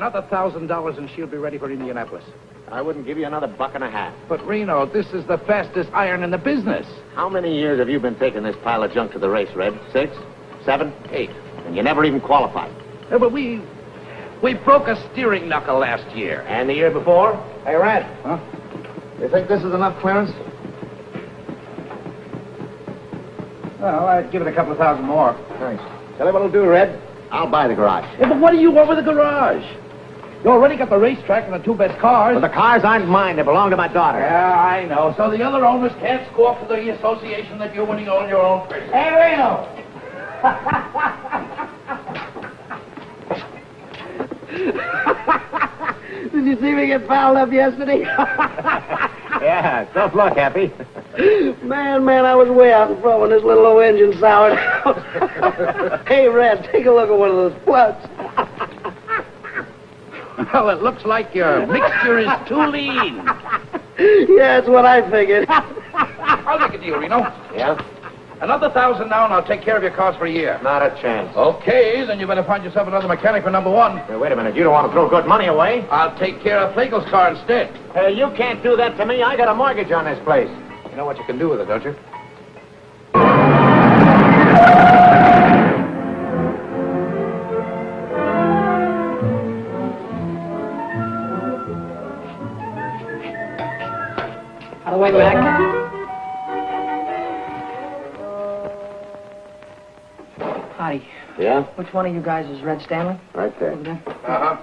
Another $1,000 and she'll be ready for Indianapolis. I wouldn't give you another $1.50. But, Reno, this is the fastest iron in the business. How many years have you been taking this pile of junk to the race, Red? 6? 7? 8? And you never even qualified. Yeah, but we broke a steering knuckle last year. And the year before? Hey, Red. Huh? You think this is enough clearance? Well, I'd give it a couple of thousand more. Thanks. Tell you what'll do, Red. I'll buy the garage. Yeah, but what do you want with the garage? You already got the racetrack and the 2 best cars. But the cars aren't mine. They belong to my daughter. Yeah, I know. So the other owners can't score up to the association that you're winning all your own races. Hey, Reno! Did you see me get fouled up yesterday? Yeah, tough luck, Happy. Man, I was way out in front when this little old engine soured out. Hey, Red, take a look at one of those floods. Well, it looks like your mixture is too lean. Yeah, that's what I figured. I'll make a deal, Reno. Yeah? Another 1,000 now, and I'll take care of your cars for a year. Not a chance. Okay, then you better find yourself another mechanic for number 1. Hey, wait a minute. You don't want to throw good money away? I'll take care of Flagel's car instead. Hey, you can't do that to me. I got a mortgage on this place. You know what you can do with it, don't you? Out of the way, Mac. Howdy. Yeah? Which one of you guys is Red Stanley? Right there. Over there. Uh-huh.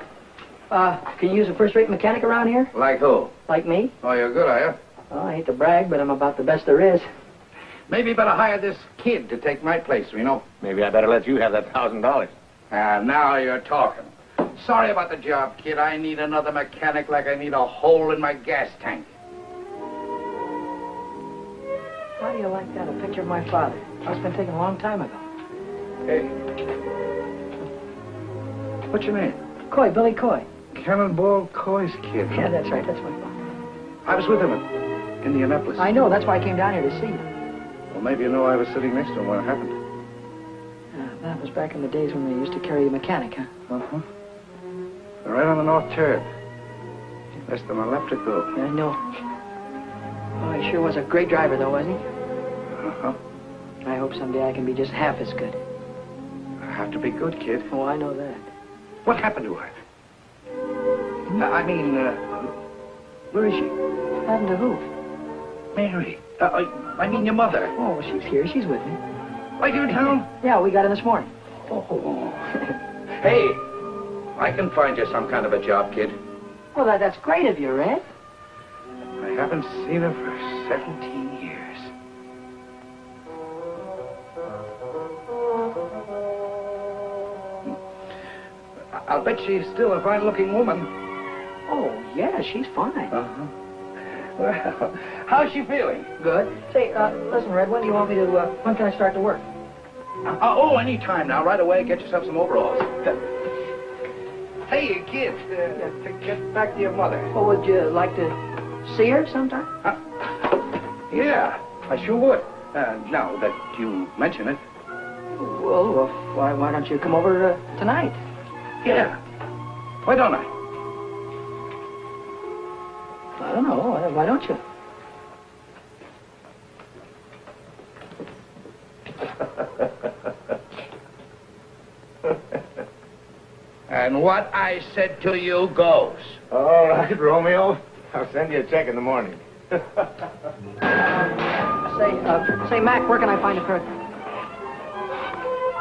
Can you use a first-rate mechanic around here? Like who? Like me? Oh, you're good, are you? Well, I hate to brag, but I'm about the best there is. Maybe you better hire this kid to take my place, Reno. Maybe I better let you have that $1,000. Now you're talking. Sorry about the job, kid. I need another mechanic like I need a hole in my gas tank. How do you like that? A picture of my father. Must have been taken a long time ago. Hey. What's your name? Coy, Billy Coy. Cannonball Coy's kid. Yeah, that's right. That's my father. I was with him in Indianapolis. I know. That's why I came down here to see you. Well, maybe you know I was sitting next to him when it happened. That was back in the days when they used to carry a mechanic, huh? Uh-huh. Right on the north turn. Less than a lap to go. Yeah, I know. Oh, he sure was a great driver, though, wasn't he? Uh-huh. I hope someday I can be just half as good. I have to be good, kid. Oh, I know that. What happened to her? I mean, where is she? Happened to who? Mary. I mean your mother. Oh, well, she's here. She's with me. Right here in town? Yeah, we got in this morning. Oh. Hey, I can find you some kind of a job, kid. Well, that's great of you, Red. I haven't seen her for 17 years. I'll bet she's still a fine-looking woman. Oh, yeah, she's fine. Uh-huh. Well, how's she feeling? Good. Say, listen, Red, when do you want me to, when can I start to work? Any time now. Right away, get yourself some overalls. Hey, kid, to get back to your mother. Well, would you like to see her sometime? Yeah, I sure would. Now that you mention it. Well, why don't you come over tonight? Yeah. Why don't I? I don't know. Why don't you? And what I said to you goes. All right, Romeo. I'll send you a check in the morning. Say, Mac, where can I find a curtain?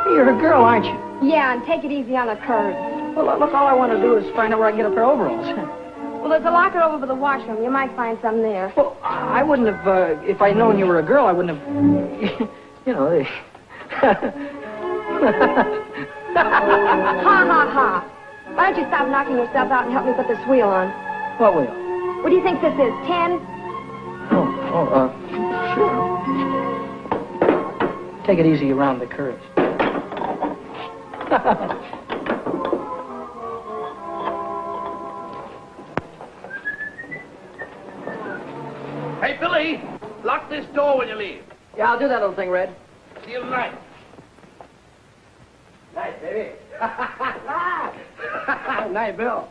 You're a girl, aren't you? Yeah, and take it easy on the curve. Well, look, all I want to do is find out where I can get a pair of overalls. Well, there's a locker over by the washroom. You might find some there. Well, I wouldn't have, if I'd known you were a girl, I wouldn't have, you know, Ha, ha, ha. Why don't you stop knocking yourself out and help me put this wheel on? What wheel? What do you think this is, 10? Sure. Take it easy around the curves. Hey, Billy, lock this door when you leave. Yeah, I'll do that little thing, Red. See you tonight. Night, baby. Night, Bill.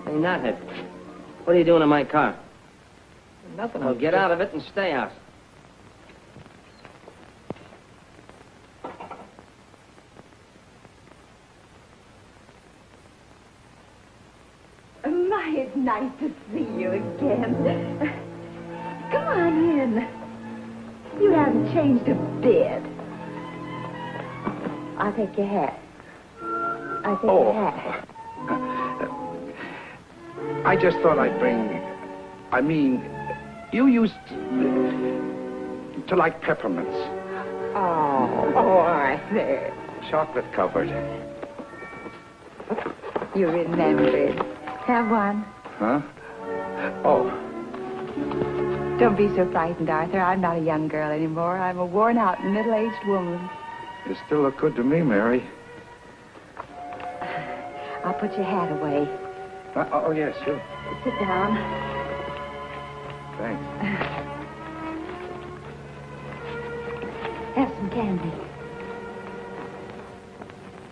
Hey, Nuthead, what are you doing in my car? Nothing. Well, get out of it and stay out. My, it's nice to see you again. Come on in. You haven't changed a bit. I'll take your hat. I'll take your hat. I just thought I'd bring... I mean, you used to like peppermints. Oh, all right there. Chocolate covered. You remembered. Have one. Huh? Oh. Don't be so frightened, Arthur. I'm not a young girl anymore. I'm a worn-out, middle-aged woman. You still look good to me, Mary. I'll put your hat away. Oh, yes, sure. Sit down. Thanks. Have some candy.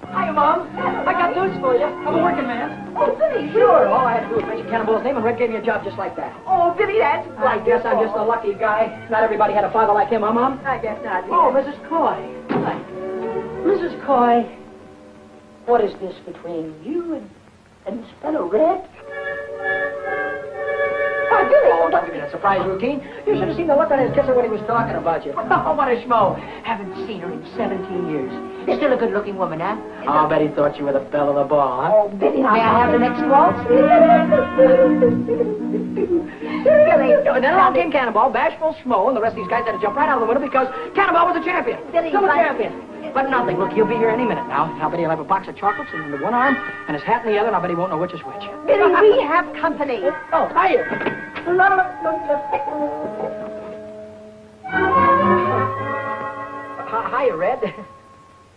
Hiya, Mom. I got news for you. I'm a working man. Oh, Billy, Sure. All I had to do was mention Cannonball's name, and Red gave me a job just like that. Oh, Billy, that's I guess I'm just a lucky guy. Not everybody had a father like him, huh, Mom? I guess not. Oh, Mrs. Coy. Hi. Mrs. Coy, what is this between you and this fellow Red? Why, Billy! Oh, don't give me that surprise routine. You should have seen the look on his kisser when he was talking about you. Oh, what a schmo. Haven't seen her in 17 years. You're still a good-looking woman, huh? Oh, I'll bet he thought you were the belle of the ball, huh? Oh, Billy, May I have the next waltz? Billy, And then along came Cannonball, bashful schmo, and the rest of these guys had to jump right out of the window because Cannonball was a champion. Billy, Still a like- champion. But nothing. Look, he'll be here any minute now. I bet he'll have a box of chocolates in one arm and his hat in the other, and I bet he won't know which is which. Billy, we have company. Oh, hiya. Hiya, Red.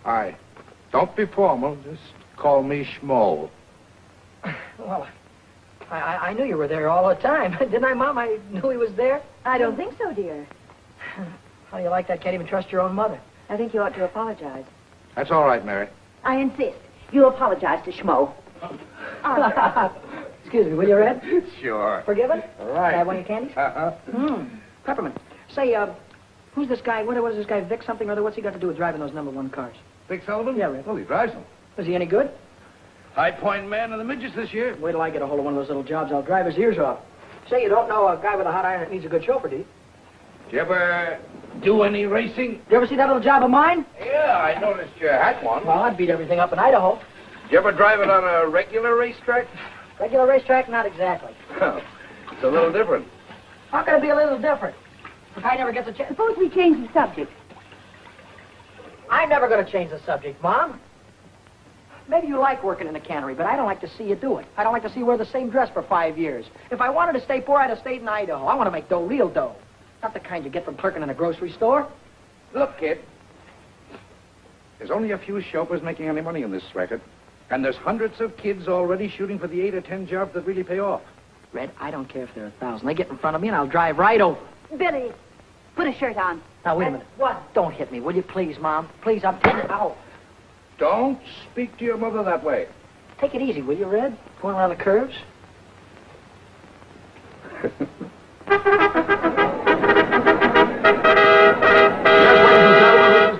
Hi. Don't be formal. Just call me Schmo. Well, I knew you were there all the time. Didn't I, Mom? I knew he was there. I don't think so, dear. How do you like that? Can't even trust your own mother. I think you ought to apologize. That's all right, Mary. I insist. You apologize to Schmo. Excuse me, will you, Red? Sure. Forgiven? All Can I right. have one of your candies? Peppermint. Say, who's this guy? What is this guy, Vic something or other? What's he got to do with driving those number 1 cars? Big Sullivan? Yeah, Red. Well, he drives them. Is he any good? High Point man of the midgets this year. Wait till I get a hold of one of those little jobs. I'll drive his ears off. Say, you don't know a guy with a hot iron that needs a good chauffeur, do you? Did you ever do any racing? You ever see that little job of mine? Yeah, I noticed you had one. Well, I'd beat everything up in Idaho. Did you ever drive it on a regular racetrack? Regular racetrack? Not exactly. Well, it's a little different. How can it be a little different? The guy never gets a chance. Suppose we change the subject. I'm never going to change the subject, Mom. Maybe you like working in a cannery, but I don't like to see you do it. I don't like to see you wear the same dress for 5 years. If I wanted to stay poor, I'd have stayed in Idaho. I want to make dough, real dough. Not the kind you get from clerking in a grocery store. Look, kid. There's only a few chauffeurs making any money in this racket. And there's hundreds of kids already shooting for the 8 or 10 jobs that really pay off. Red, I don't care if there are 1,000. They get in front of me and I'll drive right over. Billy, put a shirt on. Now, wait a minute. What? Don't hit me, will you please, Mom? Please, I'm telling you. Ow. Don't speak to your mother that way. Take it easy, will you, Red? Going around the curves?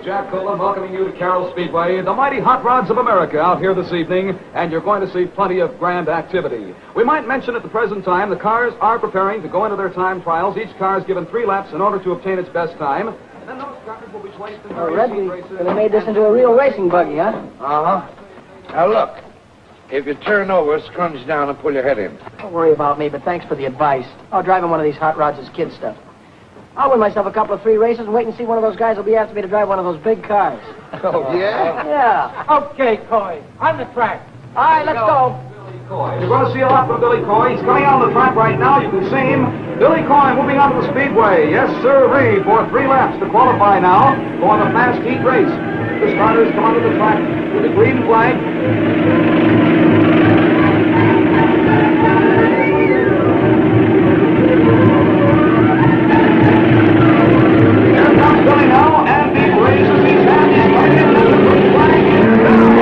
Jack Cullen welcoming you to Carroll Speedway, the mighty hot rods of America out here this evening, and you're going to see plenty of grand activity. We might mention at the present time the cars are preparing to go into their time trials. Each car is given 3 laps in order to obtain its best time. And then those cars will be placed in Red, racing we races. really made this into a real racing buggy, huh? Uh-huh. Now, look. If you turn over, scrunch down and pull your head in. Don't worry about me, but thanks for the advice. I'll drive in one of these hot rods as kid stuff. I'll win myself a couple of 3 races and wait and see one of those guys will be after me to drive one of those big cars. Oh, yeah? Yeah. Okay, Coy. On the track. All right, let's go. Coy. You're going to see a lot from Billy Coy. He's coming out on the track right now. You can see him. Billy Coy moving on to the speedway. Yes, sir, for 3 laps to qualify now for the fast heat race. The starters come onto the track with the green flag. Here comes Billy now, and he raises his hand. He's going in, and the green flag is down.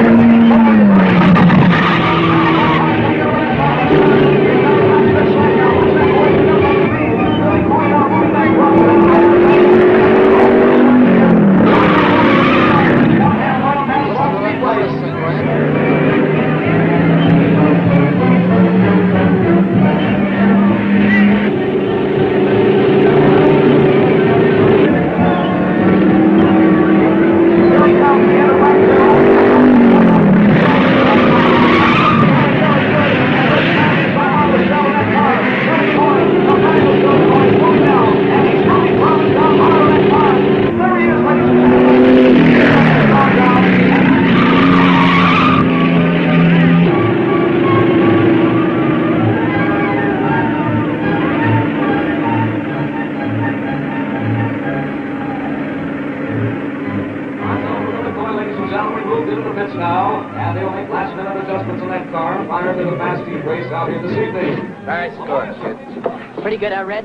Pretty good, Red?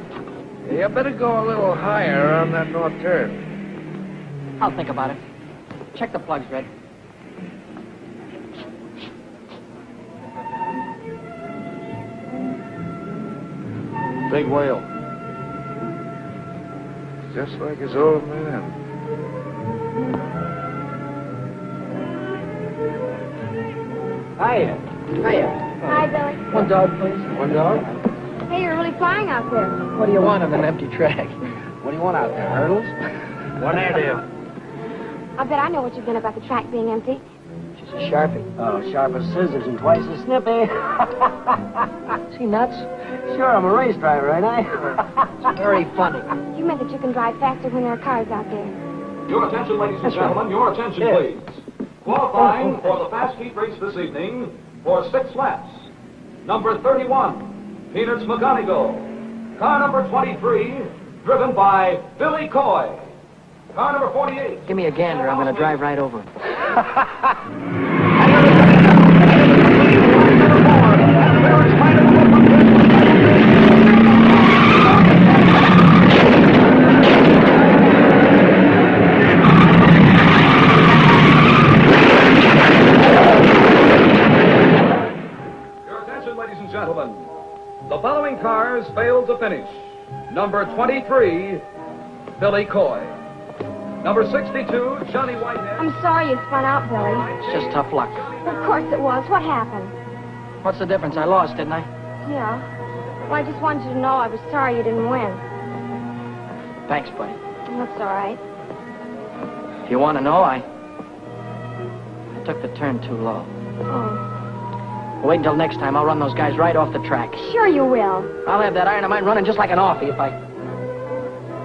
You better go a little higher on that north turn. I'll think about it. Check the plugs, Red. Big whale. Just like his old man. Hiya. Hi, Billy. One dog, please. One dog? Hey, you're really flying out there. What do you want on an empty track? What do you want out there, hurdles? One air deal. I bet I know what you've been about the track being empty. She's a Sharpie. Oh, sharp as scissors and twice as snippy. Is he nuts? Sure, I'm a race driver, ain't I? It's very funny. You meant that you can drive faster when there are cars out there. Your attention, ladies and gentlemen. Your attention, please. Qualifying for the fast heat race this evening for 6 laps. Number 31. Peanuts McGonigal. Car number 23, driven by Billy Coy. Car number 48. Give me a gander. I'm going to drive right over him. Your attention, ladies and gentlemen. The following cars failed to finish. Number 23, Billy Coy. Number 62, Johnny Whitehead. I'm sorry you spun out, Billy. It's just tough luck. Of course it was. What happened? What's the difference? I lost, didn't I? Yeah. Well, I just wanted you to know I was sorry you didn't win. Thanks, buddy. That's all right. If you want to know, I took the turn too low. Oh. Wait until next time. I'll run those guys right off the track. Sure you will. I'll have that iron of mine running just like an offie if I...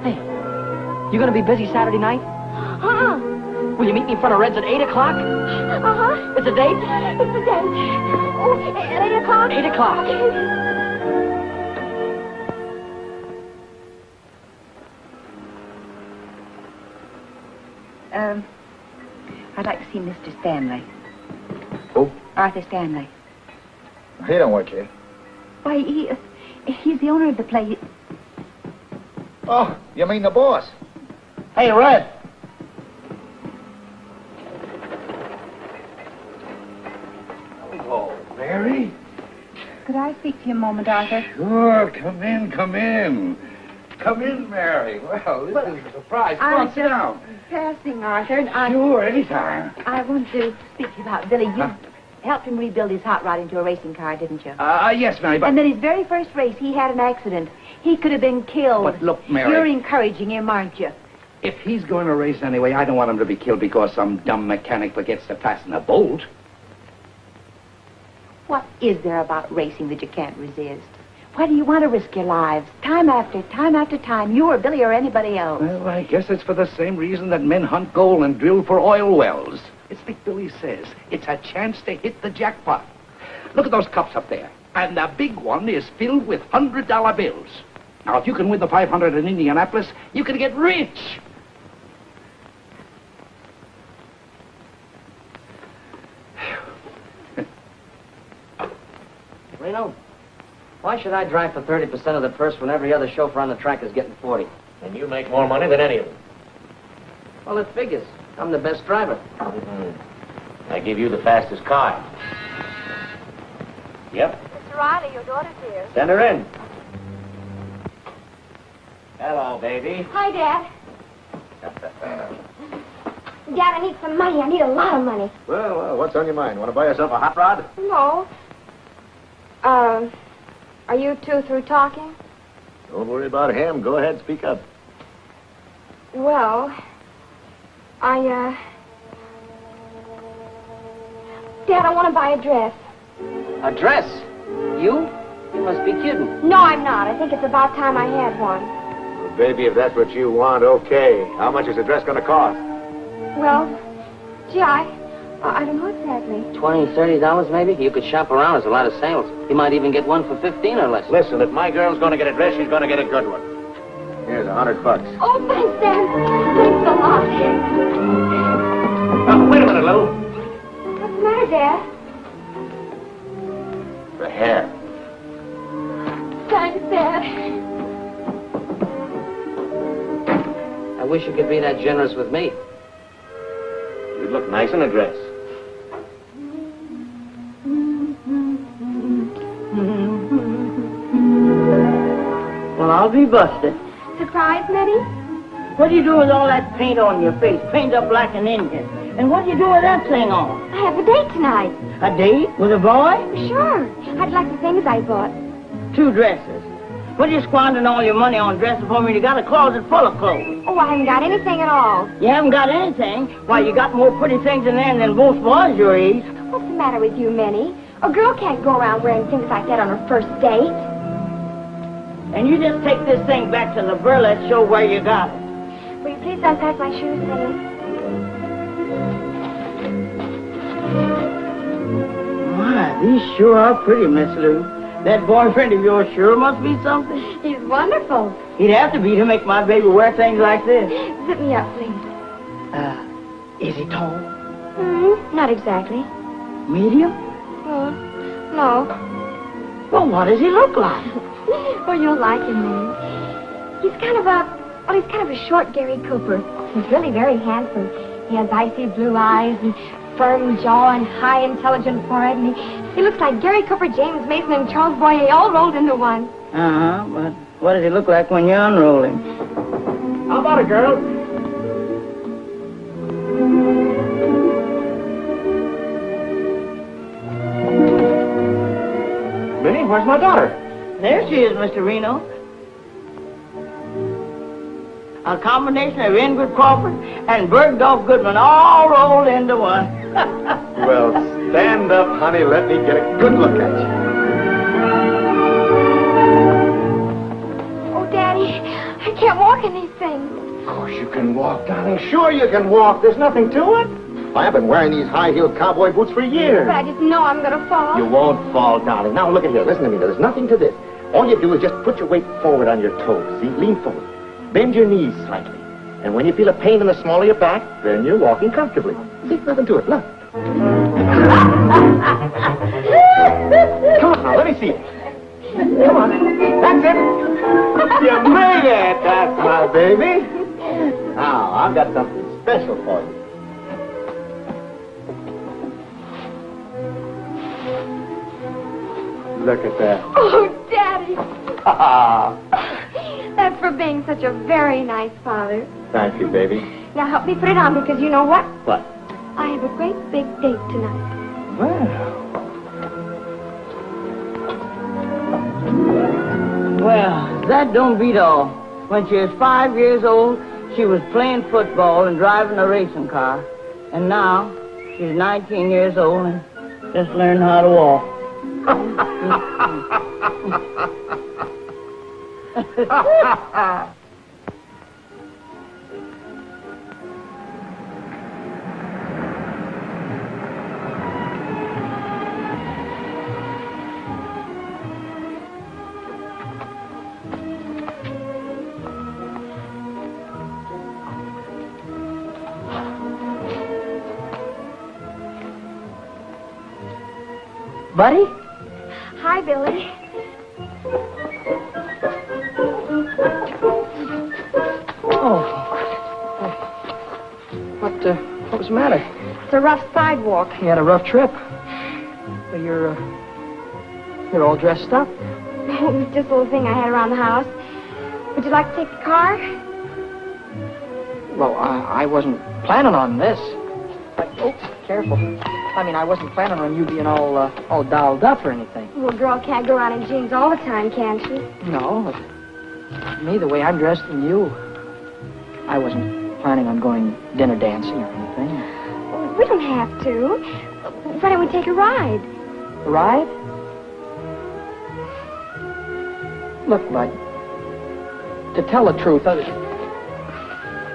Hey, you gonna be busy Saturday night? Uh-huh. Will you meet me in front of Red's at 8 o'clock? Uh-huh. It's a date? It's a date. Oh, at 8 o'clock? 8 o'clock. I'd like to see Mr. Stanley. Who? Arthur Stanley. He don't work here. Why, he's the owner of the place. Oh, you mean the boss? Hey, Red. Hello, Mary. Could I speak to you a moment, Arthur? Sure, come in, come in. Come in, Mary. Well, this is a surprise. Come on, sit down. Passing, Arthur, and Sure, anytime. I want to speak to you about Billy. You helped him rebuild his hot rod into a racing car, didn't you? Yes, Mary, but... And then his very first race, he had an accident. He could have been killed. But look, Mary... You're encouraging him, aren't you? If he's going to race anyway, I don't want him to be killed because some dumb mechanic forgets to fasten a bolt. What is there about racing that you can't resist? Why do you want to risk your lives? Time after time, you or Billy or anybody else. Well, I guess it's for the same reason that men hunt gold and drill for oil wells. It's like Billy says. It's a chance to hit the jackpot. Look at those cups up there. And the big one is filled with $100 bills. Now, if you can win the 500 in Indianapolis, you can get rich. Reno, why should I drive for 30% of the purse when every other chauffeur on the track is getting 40? And you make more money than any of them. Well, it figures. I'm the best driver. I give you the fastest car. Yep. Mr. Riley, your daughter's here. Send her in. Hello, baby. Hi, Dad. Dad, I need some money. I need a lot of money. Well, what's on your mind? Want to buy yourself a hot rod? No. Are you two through talking? Don't worry about him. Go ahead, speak up. Well, Dad, I want to buy a dress. A dress? You? You must be kidding. No, I'm not. I think it's about time I had one. Well, baby, if that's what you want, okay. How much is the dress going to cost? Well, gee, I don't know exactly. $20, $30 maybe? You could shop around. There's a lot of sales. You might even get one for $15 or less. Listen, if my girl's going to get a dress, she's going to get a good one. Here's $100. Oh, thanks, Dad. Thanks a lot. Wait a minute, Lou. What's the matter, Dad? The hair. Thanks, Dad. I wish you could be that generous with me. You'd look nice in a dress. Well, I'll be busted. Surprise, Nettie? What do you do with all that paint on your face? Paint up like an Indian. And what do you do with that thing on? I have a date tonight. A date with a boy? Sure. I'd like the things I bought. 2 dresses. What are you squandering all your money on dresses for me? You got a closet full of clothes. Oh, I haven't got anything at all. You haven't got anything? Why, you got more pretty things in there than most boys your age. What's the matter with you, Minnie? A girl can't go around wearing things like that on her first date. And you just take this thing back to the burlesque show where you got it. Will you please unpack my shoes, Minnie? My, these sure are pretty, Miss Lou. That boyfriend of yours sure must be something. He's wonderful. He'd have to be to make my baby wear things like this. Zip me up, please. Is he tall? Not exactly. Medium? No. Well, what does he look like? Oh, you'll like him, Minnie. He's kind of a short Gary Cooper. He's really very handsome. He has icy blue eyes and firm jaw and high, intelligent forehead, and he looks like Gary Cooper, James Mason, and Charles Boyer all rolled into one. Uh-huh, but what does he look like when you unroll him? How about it, girl? Minnie, where's my daughter? There she is, Mr. Reno. A combination of Ingrid Crawford and Bergdorf Goodman all rolled into one. Well, stand up, honey. Let me get a good look at you. Oh, Daddy, I can't walk in these things. Of course you can walk, darling. Sure you can walk. There's nothing to it. I've been wearing these high-heeled cowboy boots for years. But I just know I'm going to fall. You won't fall, darling. Now, look at here. Listen to me. There's nothing to this. All you do is just put your weight forward on your toes. See? Lean forward. Bend your knees slightly. And when you feel a pain in the small of your back, then you're walking comfortably. See? Nothing to it. Look. Come on now. Let me see it. Come on. That's it. You made it. That's my baby. Now, I've got something special for you. Look at that. Oh, Daddy. That's for being such a very nice father. Thank you, baby. Now help me put it on because you know what? What? I have a great big date tonight. Well, that don't beat all. When she was 5 years old, she was playing football and driving a racing car. And now, she's 19 years old and just learned how to walk. Buddy? Hi, Billy. Oh. What was the matter? It's a rough sidewalk. You had a rough trip. Well, you're all dressed up. Oh, just a little thing I had around the house. Would you like to take the car? Well, I wasn't planning on this. Oh, careful. I mean, I wasn't planning on you being all dolled up or anything. Well, a girl can't go around in jeans all the time, can she? No, but me, the way I'm dressed and you, I wasn't planning on going dinner dancing or anything. We don't have to. Why don't we take a ride? A ride? Look, Bud, to tell the truth,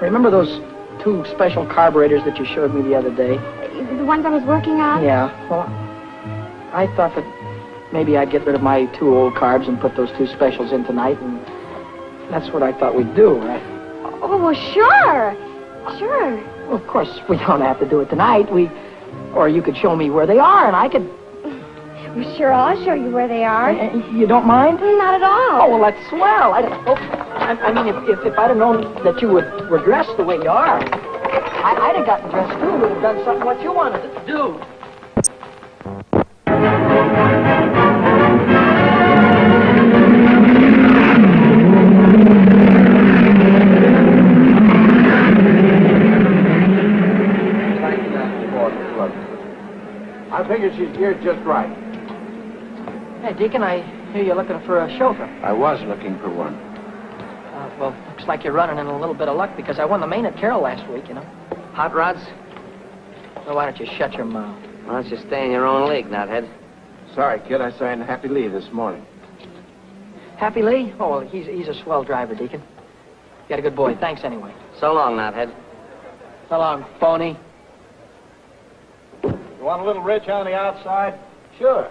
remember those 2 special carburetors that you showed me the other day? The ones I was working on? Yeah, well, I thought that maybe I'd get rid of my 2 old carbs and put those 2 specials in tonight, and that's what I thought we'd do, right? Oh, well, sure. Sure. Well, of course, we don't have to do it tonight. Or you could show me where they are, and I could... Well, sure, I'll show you where they are. You don't mind? Not at all. Oh, well, that's swell. I mean, if I'd have known that you were dressed the way you are, I'd have gotten dressed, too. We'd have done something what you wanted to do. I figured she's geared just right. Hey, Deacon, I hear you're looking for a chauffeur. I was looking for one. Well, looks like you're running in a little bit of luck because I won the main at Carroll last week, you know. Hot rods? Well, why don't you shut your mouth? Why don't you stay in your own league, Knothead? Sorry, kid. I signed Happy Lee this morning. Happy Lee? Oh, well, he's a swell driver, Deacon. You got a good boy. Thanks anyway. So long, Knothead. So long, phony. You want a little rich on the outside? Sure.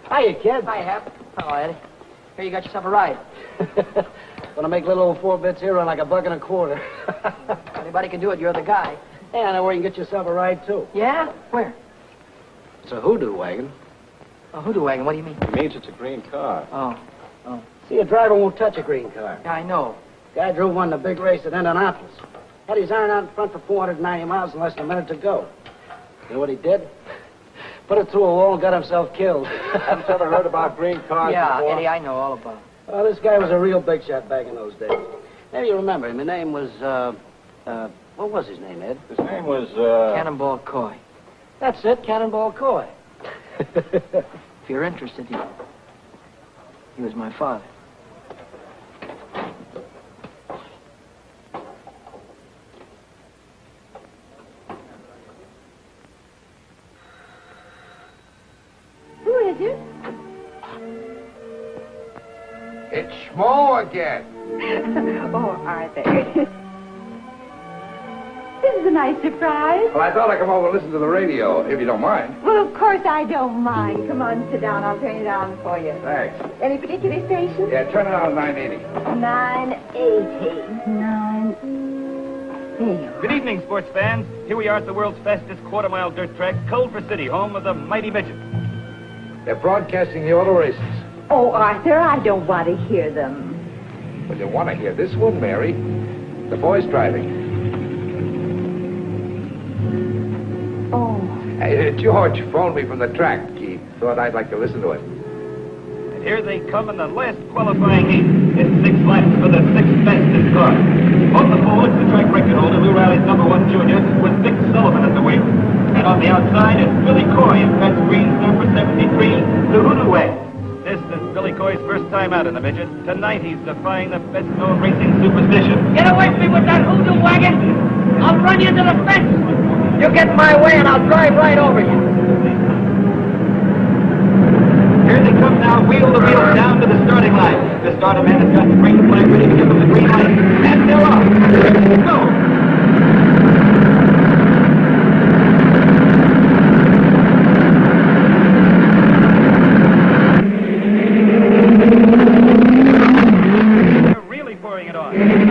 Hiya, kid. Hiya, Hap. Hello, Eddie. Here, you got yourself a ride. Gonna make little old 4 bits here run like $1.25. Anybody can do it. You're the guy. Hey, I know where you can get yourself a ride, too. Yeah? Where? It's a hoodoo wagon. A hoodoo wagon. What do you mean? It means it's a green car. Oh. See, a driver won't touch a green car. Yeah, I know. Guy drove one in a big race at Indianapolis. Had his iron out in front for 490 miles in less than a minute to go. You know what he did? Put it through a wall and got himself killed. Haven't you ever heard about green cars Yeah, before? Eddie, I know all about it. Well, this guy was a real big shot back in those days. Maybe you remember him. His name was, what was his name, Ed? His name was, Cannonball Coy. That's it, Cannonball Coy. If you're interested, he was my father. Who is it? It's Schmo again. Oh, Arthur. This is a nice surprise. Well, I thought I'd come over and listen to the radio, if you don't mind. Well, of course I don't mind. Come on, sit down. I'll turn it on for you. Thanks. Any particular station? Yeah, turn it on 980. 980. 980. Good evening, sports fans. Here we are at the world's fastest quarter-mile dirt track, Culver City, home of the mighty midget. They're broadcasting the auto races. Oh, Arthur, I don't want to hear them. Well, you want to hear this one, Mary. The boys driving. Oh. George phoned me from the track. He thought I'd like to listen to it. And here they come in the last qualifying heat. It's 6 laps for the 6th fastest car. On the pole, it's the track record holder, Lou Riley's #1 junior, with Dick Sullivan at the wheel. And on the outside, it's Billy Coy in Pat Green's number 73, the Hoodoo Wagon. This is Billy Coy's first time out in the midget. Tonight, he's defying the best-known racing superstition. Get away from me with that hoodoo wagon! I'll run you into the fence! You get in my way and I'll drive right over you. Here they come now, wheel to wheel, down to the starting line. The starter man has got the green flag ready to give them the green light. And they're off. Go!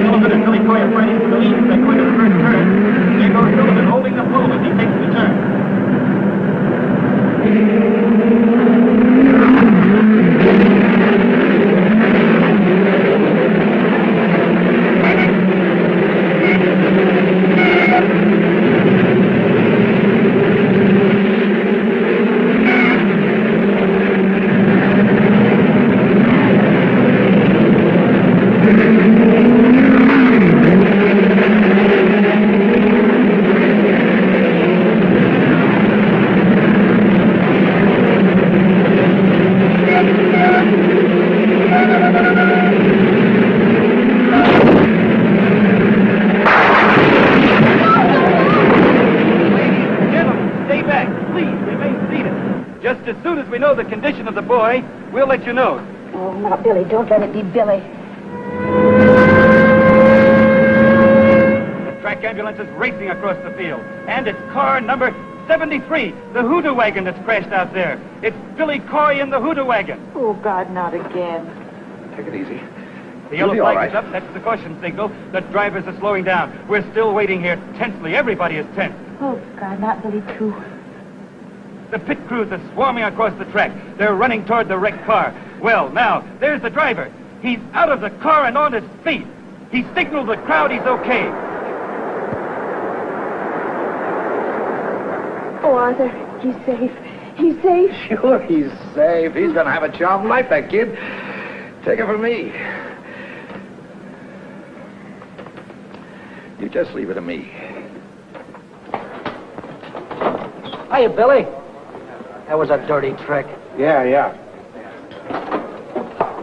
Sullivan and Billy Coy are fighting for the lead as they go into the first turn. There goes Sullivan holding the pole as he takes the turn. condition of the boy, we'll let you know. Oh, now, Billy, don't let it be Billy. The track ambulance is racing across the field, and it's car number 73, the hoodoo wagon that's crashed out there. It's Billy Coy in the hoodoo wagon. Oh, God, not again. Take it easy. The You'll yellow be all flag is right. up. That's the caution signal. The drivers are slowing down. We're still waiting here tensely. Everybody is tense. Oh, God, not Billy, too. The pit crews are swarming across the track. They're running toward the wrecked car. Well, now, there's the driver. He's out of the car and on his feet. He signaled the crowd he's okay. Oh, Arthur, he's safe. He's safe. Sure, he's safe. He's going to have a charmed life, that kid. Take it from me. You just leave it to me. Hiya, Billy. That was a dirty trick. Yeah.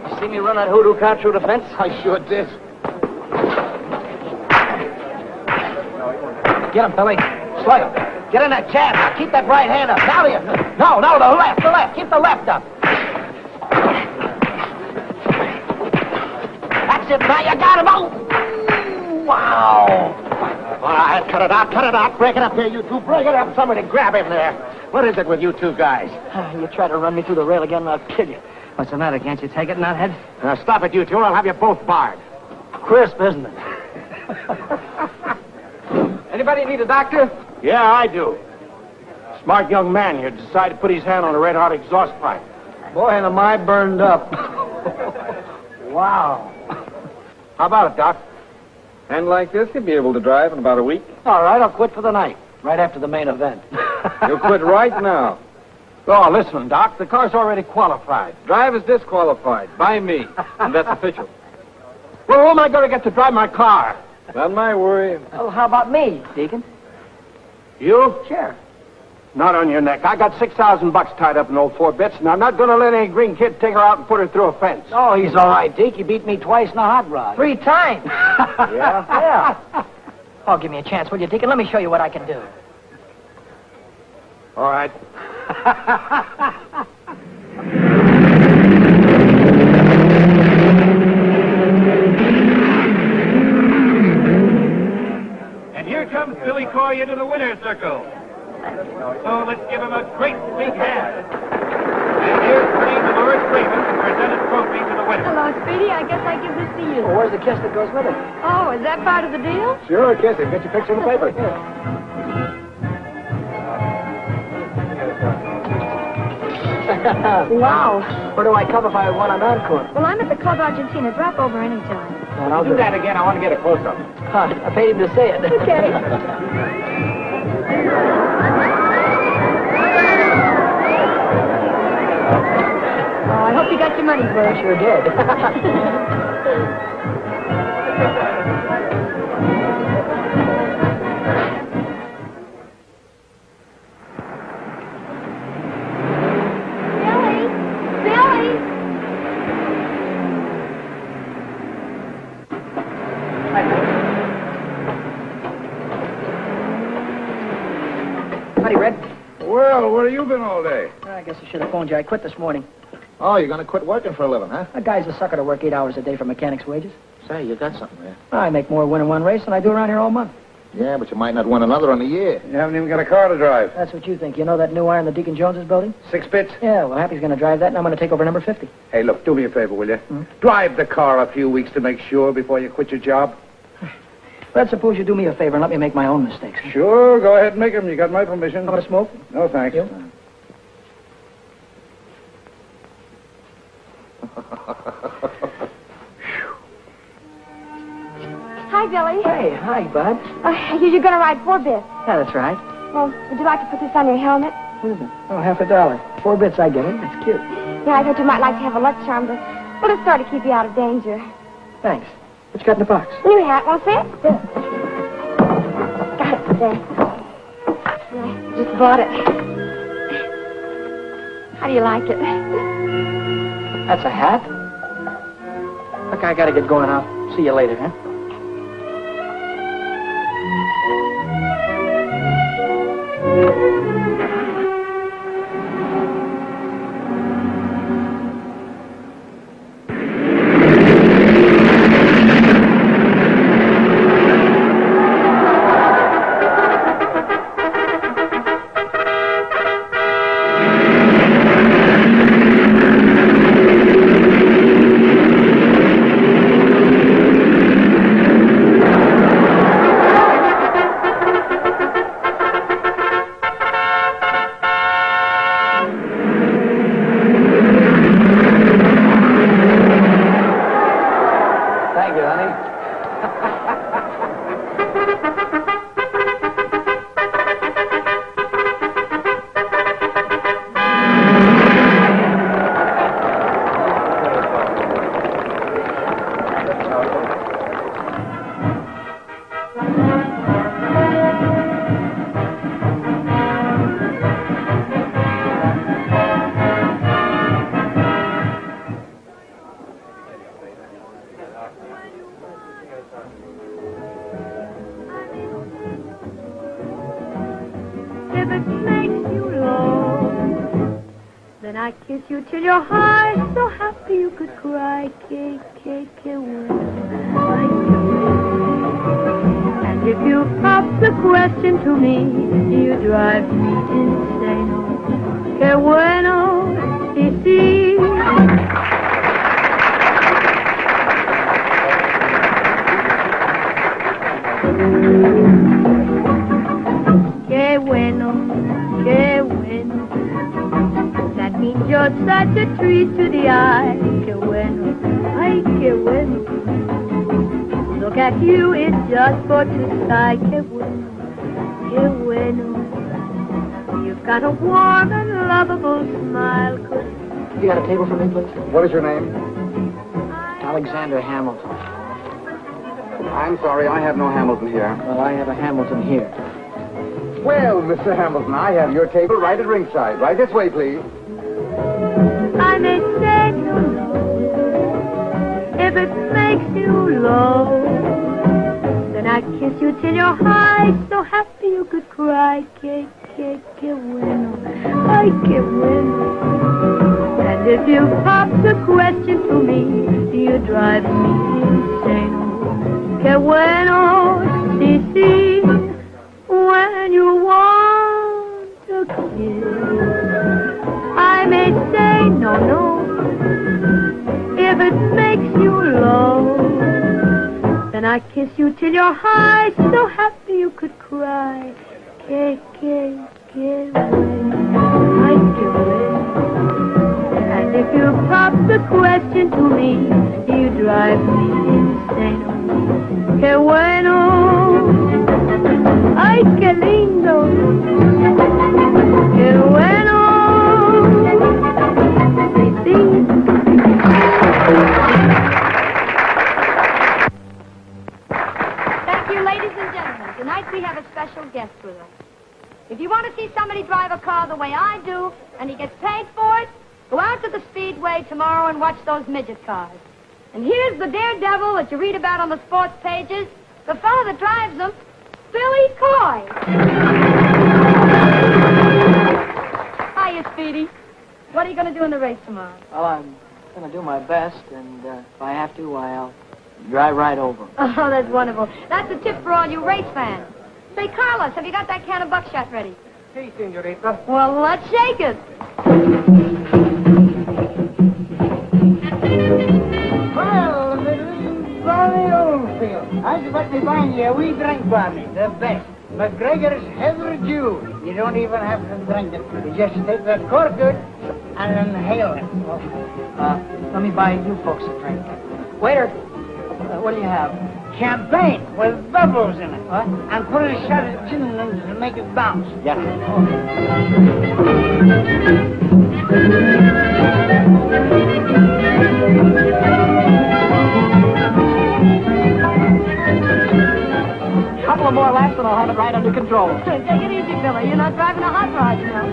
You see me run that hoodoo car through the fence? I sure did. Get him, Billy. Slug him. Get in that cab. Now, keep that right hand up. Now, no, the left. Keep the left up. That's it. Now you got him. Oh! Wow. All right, cut it out. Break it up here, you two. Break it up. Somebody grab him there. What is it with you two guys? You try to run me through the rail again, and I'll kill you. What's the matter? Can't you take it, nuthead? Now, stop it, you two, or I'll have you both barred. Crisp, isn't it? Anybody need a doctor? Yeah, I do. Smart young man here decided to put his hand on a red-hot exhaust pipe. Boy, and am I burned up. Wow. How about it, Doc? And like this, you'll be able to drive in about a week. All right, I'll quit for the night. Right after the main event. You'll quit right now. Oh, listen, Doc, the car's already qualified. Drive is disqualified by me, and that's official. Well, who am I going to get to drive my car? Not my worry. Well, how about me, Deacon? You? Sure. Not on your neck. I got $6,000 tied up in old 4-bits, and I'm not going to let any green kid take her out and put her through a fence. Oh, he's all right, Deke. He beat me twice in a hot rod. 3 times. Yeah? Oh, give me a chance, will you, Deacon? Let me show you what I can do. All right. And here comes Billy Coy into the winner's circle. So let's give him a great big hand. And here's Queen Dolores Raymond to present a trophy to the winner. Hello, Speedy. I guess I give this to you. Well, where's the kiss that goes with it? Oh, is that part of the deal? Sure, kiss him. Get your picture in the paper. Wow. Where do I come if I want an encore? Well, I'm at the Club Argentina. Drop over anytime. Well, I'll Do that again. I want to get a close-up. I paid him to say it. Okay. Oh, I hope you got your money's I worth. sure did. Billy! Howdy, Red. Well, where have you been all day? I guess I should have phoned you. I quit this morning. Oh, you're going to quit working for a living, huh? A guy's a sucker to work 8 hours a day for mechanic's wages. Say, you got something there. I make more winning one race than I do around here all month. Yeah, but you might not win another in a year. You haven't even got a car to drive. That's what you think. You know that new iron that Deacon Jones is building? 6 bits? Yeah, well, Happy's going to drive that, and I'm going to take over number 50. Hey, look, do me a favor, will you? Drive the car a few weeks to make sure before you quit your job. Let's suppose you do me a favor and let me make my own mistakes. Sure, go ahead and make them. You got my permission. How about a smoke? No, thanks. You? Hi, Billy. Hey, hi, bud. You're going to ride 4 bits. Yeah, that's right. Well, would you like to put this on your helmet? What is it? Oh, $50. 4 bits, I get it. It's cute. Yeah, I thought you might like to have a luck charm to, well, it's sort of keep you out of danger. Thanks. What you got in the box? New hat, won't fit? Yeah. Got it there. Yeah, just bought it. How do you like it? That's a hat? Look, I got to get going. I'll see you later, huh? I kiss you till you're high, so happy you could cry. Que bueno, ay, que bueno. And if you pop the question to me, you drive me insane. Que bueno, sí, sí. Qué bueno, qué bueno. That means you're such a treat to the eye. Qué bueno, ay, qué bueno. Look at you, it's just for to sigh. Qué bueno, qué bueno. You've got a warm and lovable smile. You got a table for me, please? What is your name? Alexander Hamilton. I'm sorry, I have no Hamilton here. Well, I have a Hamilton here. Well, Mr. Hamilton, I have your table right at ringside. Right this way, please. I may say no, if it makes you low. Then I kiss you till you're high, so happy you could cry. Que bueno, ay, que bueno. And if you pop the question to me, you drive me insane. Que bueno, sí, sí. When you want a kiss, I may say no, no. If it makes you low, then I kiss you till you're high, so happy you could cry. Que bueno, ay, que bueno. And if you pop the question to me, you drive me insane. Que bueno, ay, qué lindo, qué bueno, sí, sí. Thank you, ladies and gentlemen. Tonight we have a special guest with us. If you want to see somebody drive a car the way I do, and he gets paid for it, go out to the Speedway tomorrow and watch those midget cars. And here's the daredevil that you read about on the sports pages, the fellow that drives them, Billy Coy. Hiya, Speedy. What are you going to do in the race tomorrow? Well, I'm going to do my best, and if I have to, I'll drive right over. Oh, that's wonderful. That's a tip for all you race fans. Say, Carlos, have you got that can of buckshot ready? Si, senorita. Well, let's shake it. Well, little Barney Oldfield, I expect me buying you a wee drink, Barney, the best. McGregor's Heather Dew. You don't even have to drink it. You just take that cork out and inhale it. Let me buy you folks a drink. Waiter, what do you have? Champagne with bubbles in it. What? And put a shot of gin in it to make it bounce. Yeah. Couple of more laps and I'll have it right under control. Take it easy, Billy. You're not driving a hot rod now.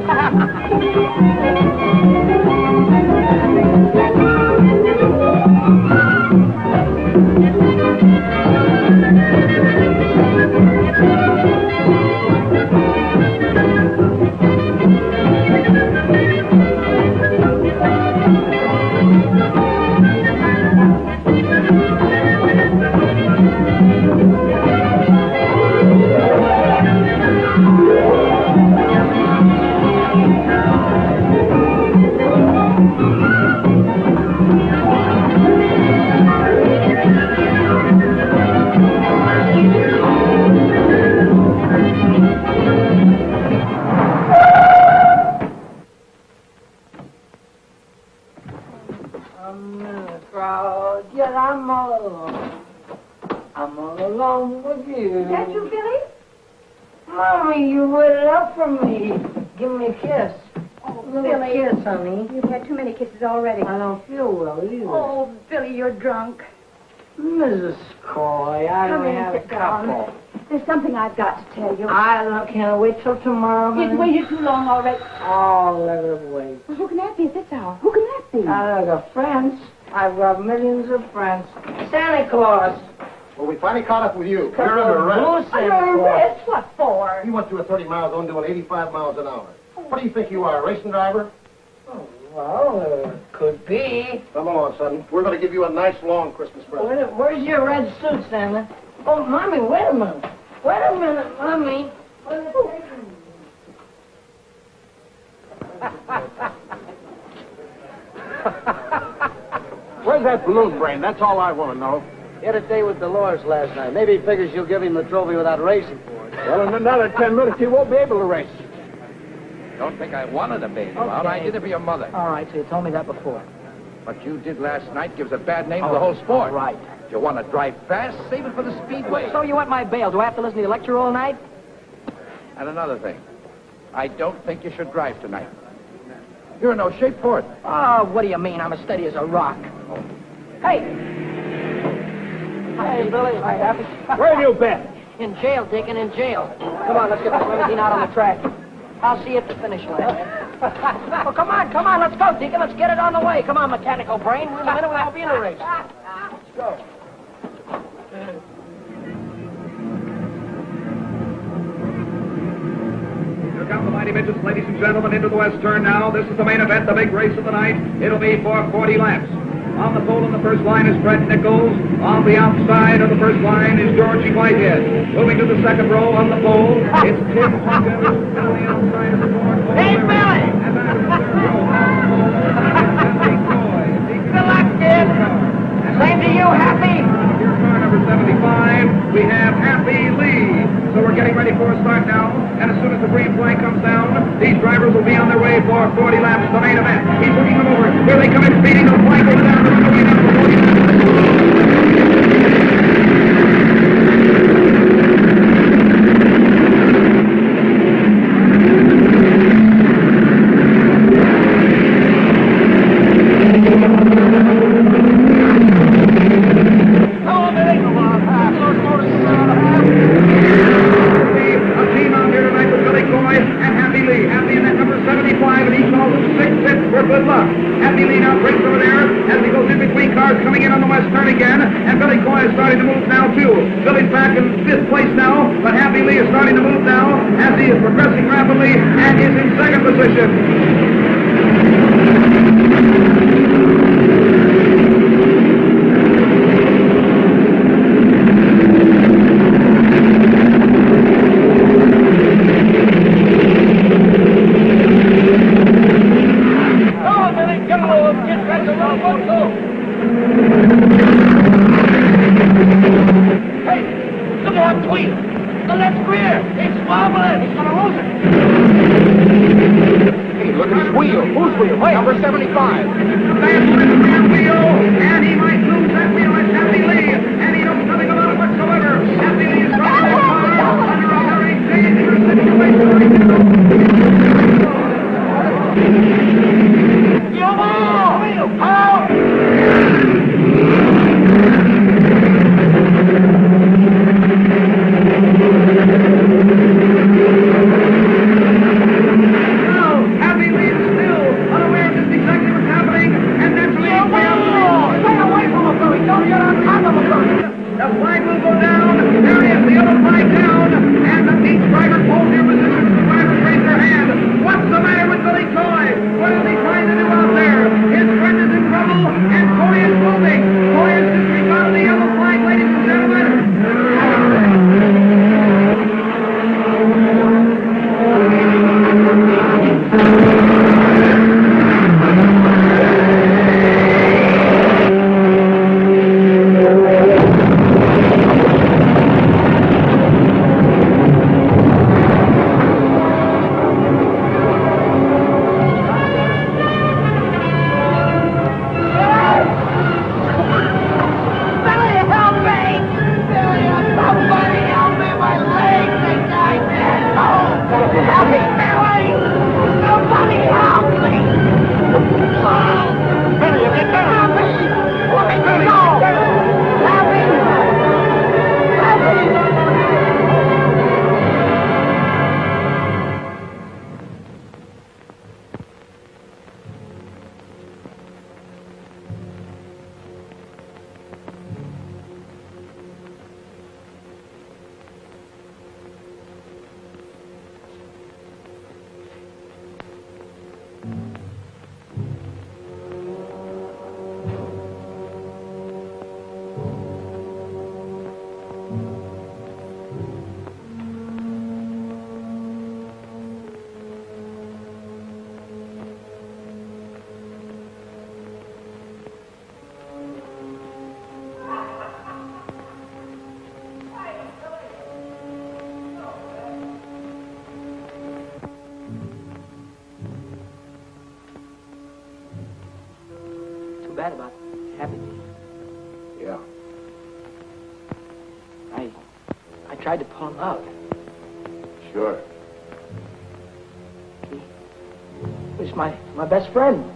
I'm all alone with you. Is that you, Billy? Mommy, you waited up for me. Give me a kiss. Oh, Little Billy. kiss, honey. You've had too many kisses already. I don't feel well either. Oh, Billy, you're drunk. Mrs. Coy, I Come only in, have a sit down. couple. There's something I've got to tell you. I can't wait till tomorrow, honey. You've waited too long already. Oh, let her wait. Well, who can that be at this hour? Who can that be? I got friends. I've got millions of friends. Santa Claus. Well, we finally caught up with you. Come You're on, under arrest. Blue Santa Claus. Arrest? What for? You went through a 30-mile zone doing 85 miles an hour. What do you think you are, a racing driver? Oh, Well, could be. Come on, son. We're going to give you a nice long Christmas present. Where's your red suit, Stanley? Oh, Mommy, wait a minute. Wait a minute, Mommy. Where's that balloon brain? That's all I want to know. He had a day with Dolores last night. Maybe he figures she'll give him the trophy without racing for it. Well, in another 10 minutes, he won't be able to race. Don't think I wanted to bail you out. I did it for your mother. All right, so you told me that before. What you did last night gives a bad name to the whole sport. All right. If you want to drive fast, save it for the speedway. So you want my bail? Do I have to listen to the lecture all night? And another thing, I don't think you should drive tonight. You're in no shape for it. Oh, what do you mean? I'm as steady as a rock. Hey! Hey, Billy. Hi, Happy. Where have you been? In jail, Deacon, in jail. Come on, let's get this limousine out on the track. I'll see you at the finish line. Well, come on, let's go, Deacon. Let's get it on the way. Come on, mechanical brain. In a minute, we'll be in a race. Let's go. Here come the mighty midgets, ladies and gentlemen, into the west turn now. This is the main event, the big race of the night. It'll be for 40 laps. On the pole in the first line is Fred Nichols. On the outside of the first line is Georgie Whitehead. Moving to the second row on the pole, it's Tim Hawkins. On the outside of the fourth pole. Hey, Billy! And back to the third row on the pole. Good luck, kid. Same to you, Happy. Here's car number 75. We have Happy Lee. So we're getting ready for a start now. And as soon as the green flag comes down, these drivers will be on their way for 40 laps, the main event. He's looking them over. Here they come in, speeding the flank over down the runaway down to 40 laps. Good luck. Happy Lee now breaks over there as he goes in between cars coming in on the west turn again. And Billy Coy is starting to move now, too. Billy's back in fifth place now, but Happy Lee is starting to move now as he is progressing rapidly and is in second position. Number 75. That's the wheel, and he might lose that wheel. It's Happy Lee, and he knows nothing about it whatsoever. Happy Lee is driving the car under a very dangerous situation. Come on! Happy Lee is still unaware of this exactly what's happening, and bad about Happy. Yeah. I tried to pull him out. Sure. He was my best friend.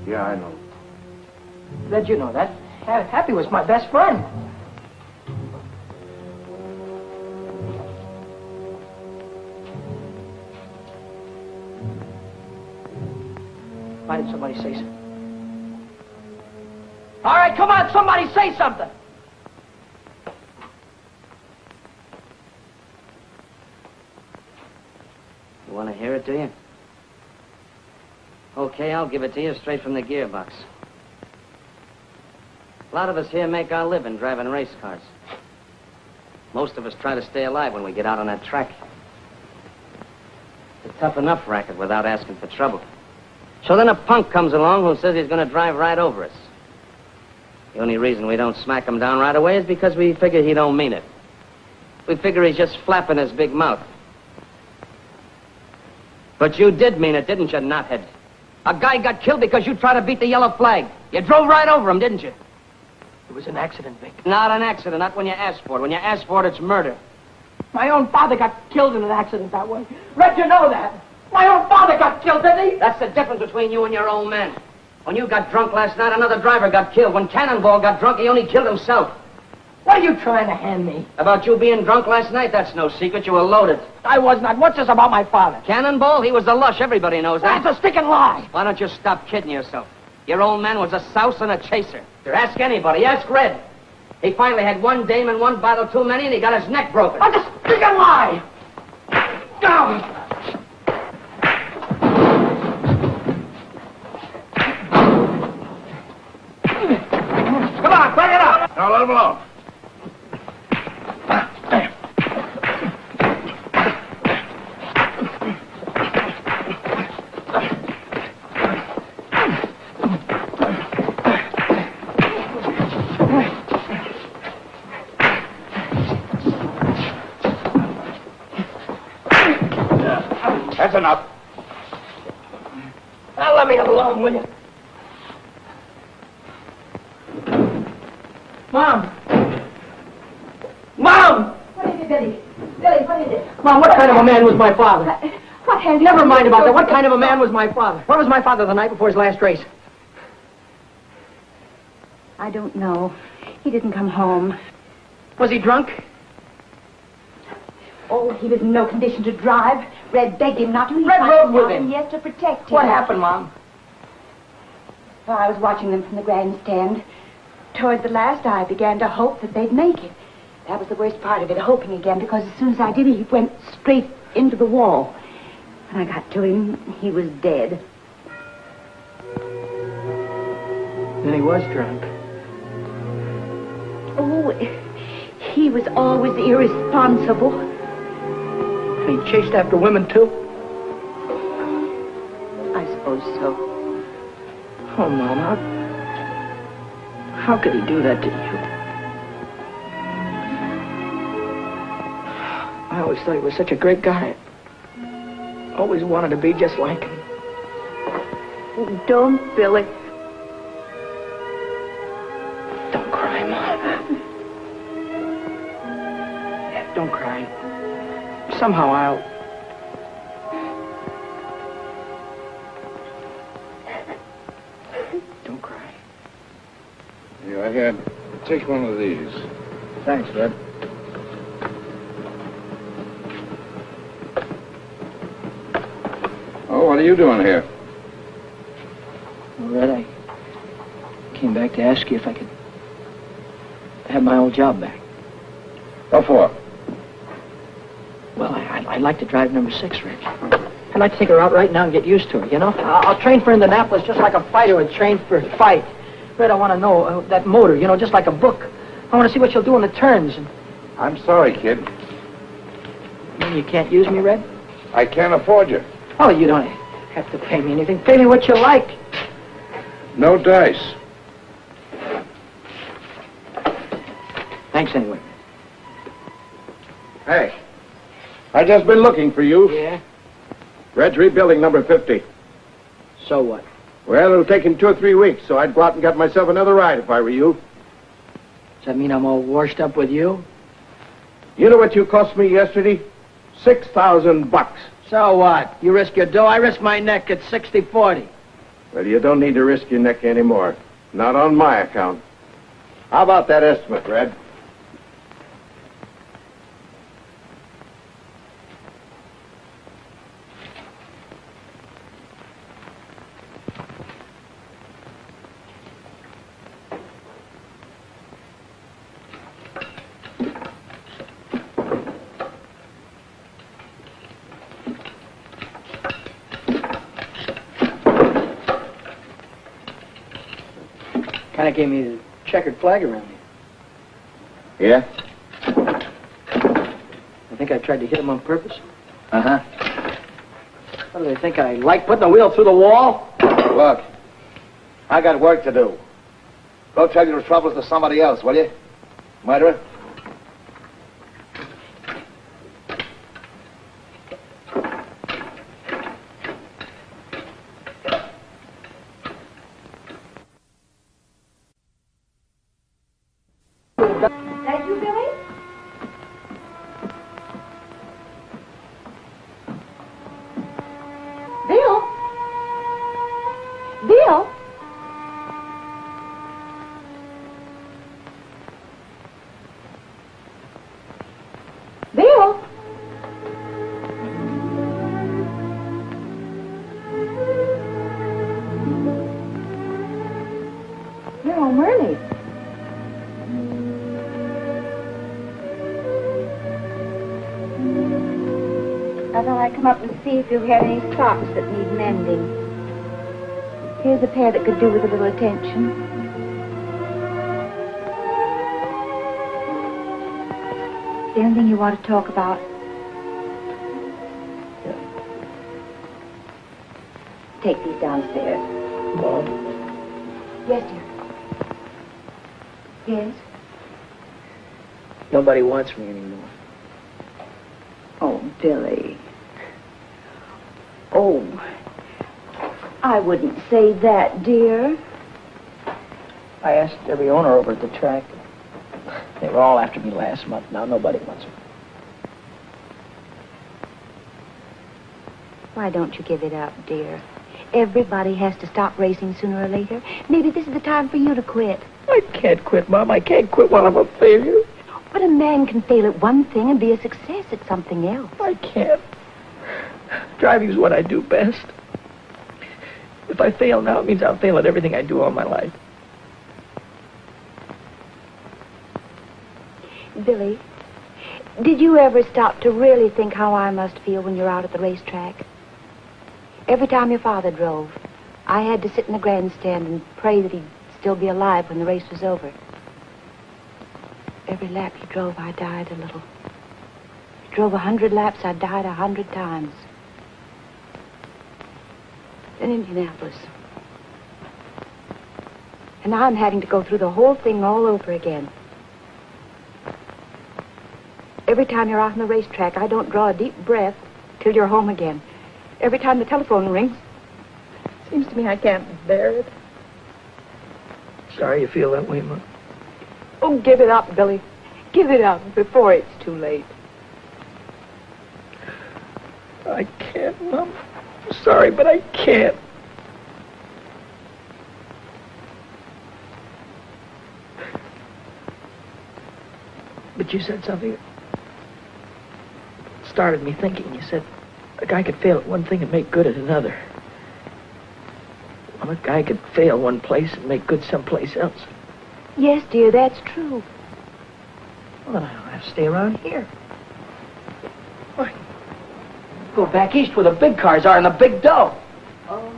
Yeah, I know. Red, you know that. Happy was my best friend. Why did somebody say something? All right, come on, somebody say something. You want to hear it, do you? Okay, I'll give it to you straight from the gearbox. A lot of us here make our living driving race cars. Most of us try to stay alive when we get out on that track. It's a tough enough racket without asking for trouble. So then a punk comes along who says he's going to drive right over us. The only reason we don't smack him down right away is because we figure he don't mean it. We figure he's just flapping his big mouth. But you did mean it, didn't you, knothead? A guy got killed because you tried to beat the yellow flag. You drove right over him, didn't you? It was an accident, Vic. Not an accident, not when you asked for it. When you asked for it, it's murder. My own father got killed in an accident that way. Red, you know that. My own father got killed, didn't he? That's the difference between you and your old man. When you got drunk last night, another driver got killed. When Cannonball got drunk, he only killed himself. What are you trying to hand me? About you being drunk last night, that's no secret. You were loaded. I was not. What's this about my father? Cannonball, he was the lush. Everybody knows that. That's a sticking lie. Why don't you stop kidding yourself? Your old man was a souse and a chaser. Ask anybody. Ask Red. He finally had one dame and one bottle too many, and he got his neck broken. That's a sticking lie. Down. Come on, bring it up. Now let him alone. That's enough. Now let me alone, will you? Mom! Mom! What is it, Billy? Billy, what is it? Mom, what kind of a man was my father? What has... Never mind about that. What kind of a man was my father? Where was my father the night before his last race? I don't know. He didn't come home. Was he drunk? Oh, he was in no condition to drive. Red begged him not to. He Red tried rode to with stop him. Yes, to protect him. What happened, Mom? Well, I was watching them from the grandstand. Toward the last, I began to hope that they'd make it. That was the worst part of it, hoping again, because as soon as I did, he went straight into the wall. When I got to him, he was dead. Then he was drunk. Oh, he was always irresponsible. And he chased after women, too? I suppose so. Oh, Mom, how could he do that to you? I always thought he was such a great guy. Always wanted to be just like him. Don't, Billy. Don't cry, Mom. Don't cry. Somehow I'll... Don't cry. Yeah, I had. Take one of these. Thanks, Red. Oh, what are you doing here? Well, Red, I came back to ask you if I could have my old job back. What for? Well, I'd like to drive number 6, Red. I'd like to take her out right now and get used to her, you know? I'll train for Indianapolis just like a fighter would train for a fight. Red, I want to know that motor, you know, just like a book. I want to see what she'll do in the turns. And... I'm sorry, kid. You mean you can't use me, Red? I can't afford you. Oh, you don't have to pay me anything. Pay me what you like. No dice. Thanks anyway. Hey, I just been looking for you. Yeah? Red's rebuilding number 50. So what? Well, it'll take him 2 or 3 weeks, so I'd go out and get myself another ride if I were you. Does that mean I'm all washed up with you? You know what you cost me yesterday? $6,000. So what? You risk your dough, I risk my neck at 60-40. Well, you don't need to risk your neck anymore. Not on my account. How about that estimate, Red? Kind of gave me the checkered flag around here. Yeah? I think I tried to hit him on purpose. Uh-huh. What do they think? I like putting the wheel through the wall? Look, I got work to do. Go tell your troubles to somebody else, will you? Murderer? That you, Billy? Bill? Bill? Bill? You're home early. I thought I'd come up and see if you had any socks that need mending. Here's a pair that could do with a little attention. Is there anything you want to talk about? Take these downstairs. Mom? Yes, dear. Yes? Nobody wants me anymore. Oh, Billy. Oh, I wouldn't say that, dear. I asked every owner over at the track. They were all after me last month. Now nobody wants me. Why don't you give it up, dear? Everybody has to stop racing sooner or later. Maybe this is the time for you to quit. I can't quit, Mom. I can't quit while I'm a failure. But a man can fail at one thing and be a success at something else. I can't. Driving's what I do best. If I fail now, it means I'll fail at everything I do all my life. Billy, did you ever stop to really think how I must feel when you're out at the racetrack? Every time your father drove, I had to sit in the grandstand and pray that he'd still be alive when the race was over. Every lap he drove, I died a little. He drove 100 laps, I died 100 times. In Indianapolis. And now I'm having to go through the whole thing all over again. Every time you're out on the racetrack, I don't draw a deep breath till you're home again. Every time the telephone rings, it seems to me I can't bear it. Sorry you feel that way, Mom. Oh, give it up, Billy. Give it up before it's too late. I can't, Mom. I'm sorry, but I can't. But you said something that started me thinking. You said a guy could fail at one thing and make good at another. Well, a guy could fail one place and make good someplace else. Yes, dear, that's true. Well, then I don't have to stay around here. Why? Go back east where the big cars are and the big dough. Oh,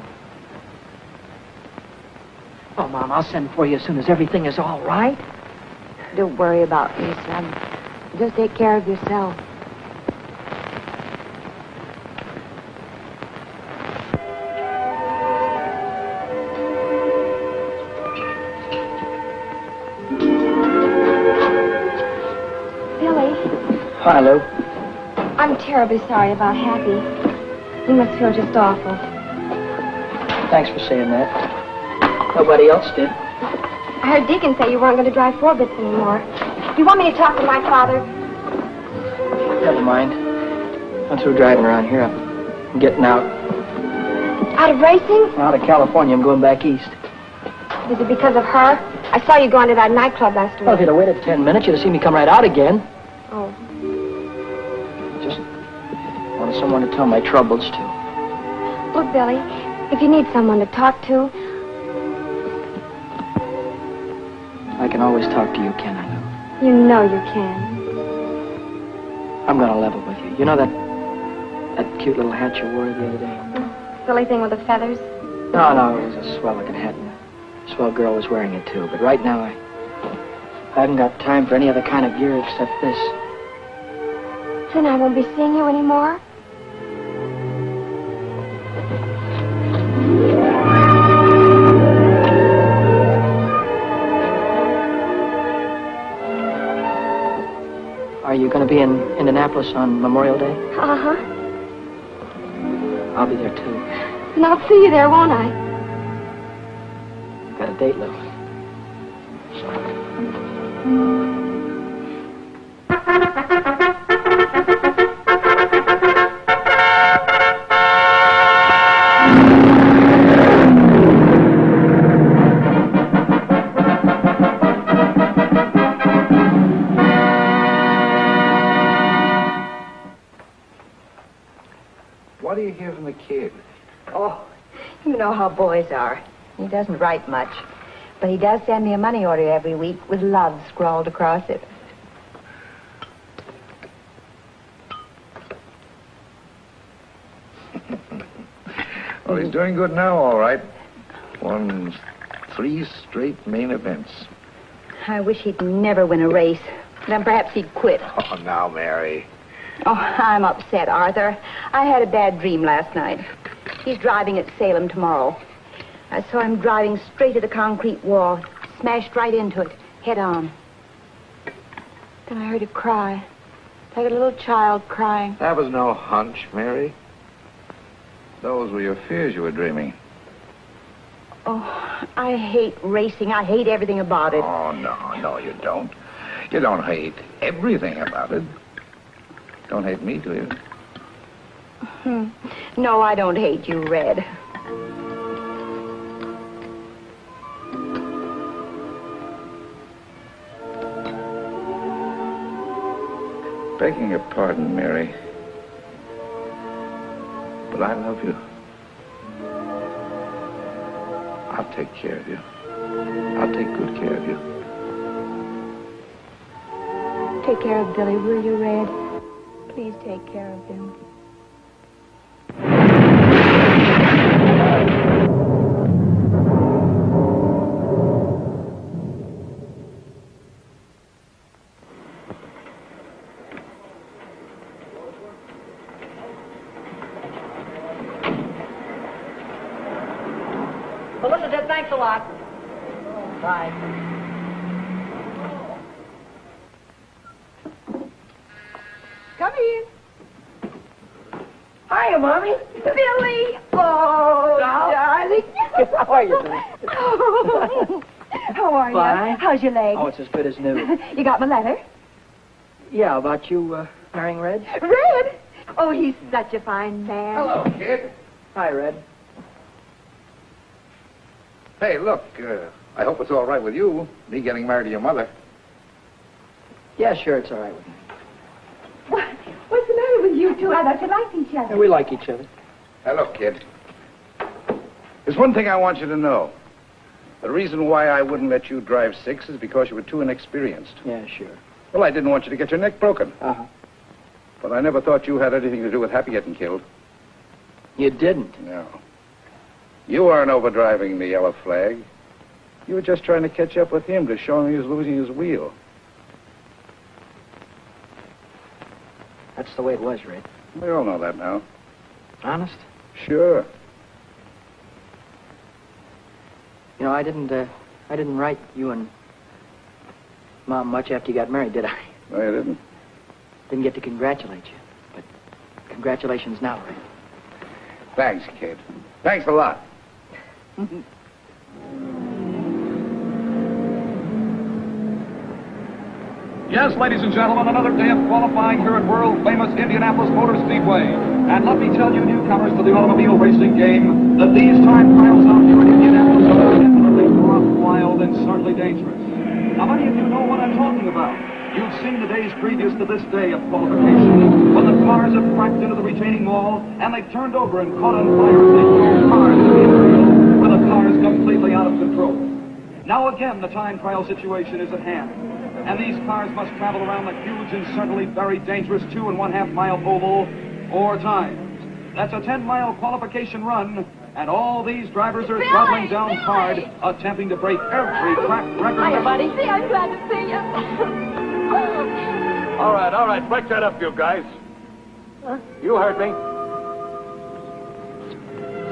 Mom, I'll send for you as soon as everything is all right. Don't worry about me, son. Just take care of yourself. Billy, Hi, Lou. I'm terribly sorry about Happy. You must feel just awful. Thanks for saying that. Nobody else did. I heard Deacon say you weren't going to drive 4-bits anymore. Do you want me to talk to my father? Never mind. I'm through driving around here. I'm getting out. Out of racing? Out of California. I'm going back east. Is it because of her? I saw you going to that nightclub last week. Well, if you'd have waited 10 minutes, you'd have seen me come right out again. Oh. Just wanted someone to tell my troubles to. Look, Billy, if you need someone to talk to, I can always talk to you, can I, Lou? you know you can. I'm going to level with you. You know that cute little hat you wore the other day? Silly thing with the feathers. No, it was a swell-looking hat, and a swell girl was wearing it, too. But right now, I haven't got time for any other kind of gear except this. Then I won't be seeing you anymore? Are you going to be in Indianapolis on Memorial Day? Uh-huh. I'll be there, too. And I'll see you there, won't I? Got a date, Lou. What do you hear from the kid? Oh, you know how boys are. He doesn't write much. But he does send me a money order every week with love scrawled across it. Well, he's doing good now, all right. Won 3 straight main events. I wish he'd never win a race. Then perhaps he'd quit. Oh, now, Mary. Oh, I'm upset, Arthur. I had a bad dream last night. He's driving at Salem tomorrow. I saw him driving straight at a concrete wall, smashed right into it, head on. Then I heard him cry, like a little child crying. That was no hunch, Mary. Those were your fears you were dreaming. Oh, I hate racing. I hate everything about it. Oh, no, you don't. You don't hate everything about it. Don't hate me, do you? No, I don't hate you, Red. Begging your pardon, Mary. But I love you. I'll take care of you. I'll take good care of you. Take care of Billy, will you, Red? Please take care of him. Felicity, thanks a lot. Bye. Come in. Hiya, Mommy. Billy! Oh, darling. How are you, Billy? How are Fine. you? How's your leg? Oh, it's as good as new. You got my letter? Yeah, about you marrying Red? Red? Oh, he's such a fine man. Hello, kid. Hi, Red. Hey, look, I hope it's all right with you, me getting married to your mother. Yeah, sure, it's all right with me. What's the matter with you two? I thought you liked each other. Yeah, we like each other. Hey, look, kid. There's one thing I want you to know. The reason why I wouldn't let you drive 6 is because you were too inexperienced. Yeah, sure. Well, I didn't want you to get your neck broken. Uh-huh. But I never thought you had anything to do with Happy getting killed. You didn't? No. You weren't overdriving the yellow flag. You were just trying to catch up with him to show him he was losing his wheel. That's the way it was, Red. We all know that now. Honest? Sure. You know, I didn't write you and Mom much after you got married, did I? No, you didn't. Didn't get to congratulate you. But congratulations now, Red. Thanks, kid. Thanks a lot. Yes, ladies and gentlemen, another day of qualifying here at world-famous Indianapolis Motor Speedway. And let me tell you, newcomers to the automobile racing game, that these time trials out here in Indianapolis are infinitely rough, wild, and certainly dangerous. Now, many of you know what I'm talking about. You've seen the days previous to this day of qualification, when the cars have cracked into the retaining wall, and they've turned over and caught on fire as they pull cars into the infield, where the car is completely out of control. Now again, the time trial situation is at hand. And these cars must travel around the huge and certainly very dangerous 2.5 mile oval 4 times. That's a 10-mile qualification run, and all these drivers are throttling down hard, attempting to break every track record. Hiya, buddy. See, I'm glad to see you. All right. Break that up, you guys. Huh? You heard me.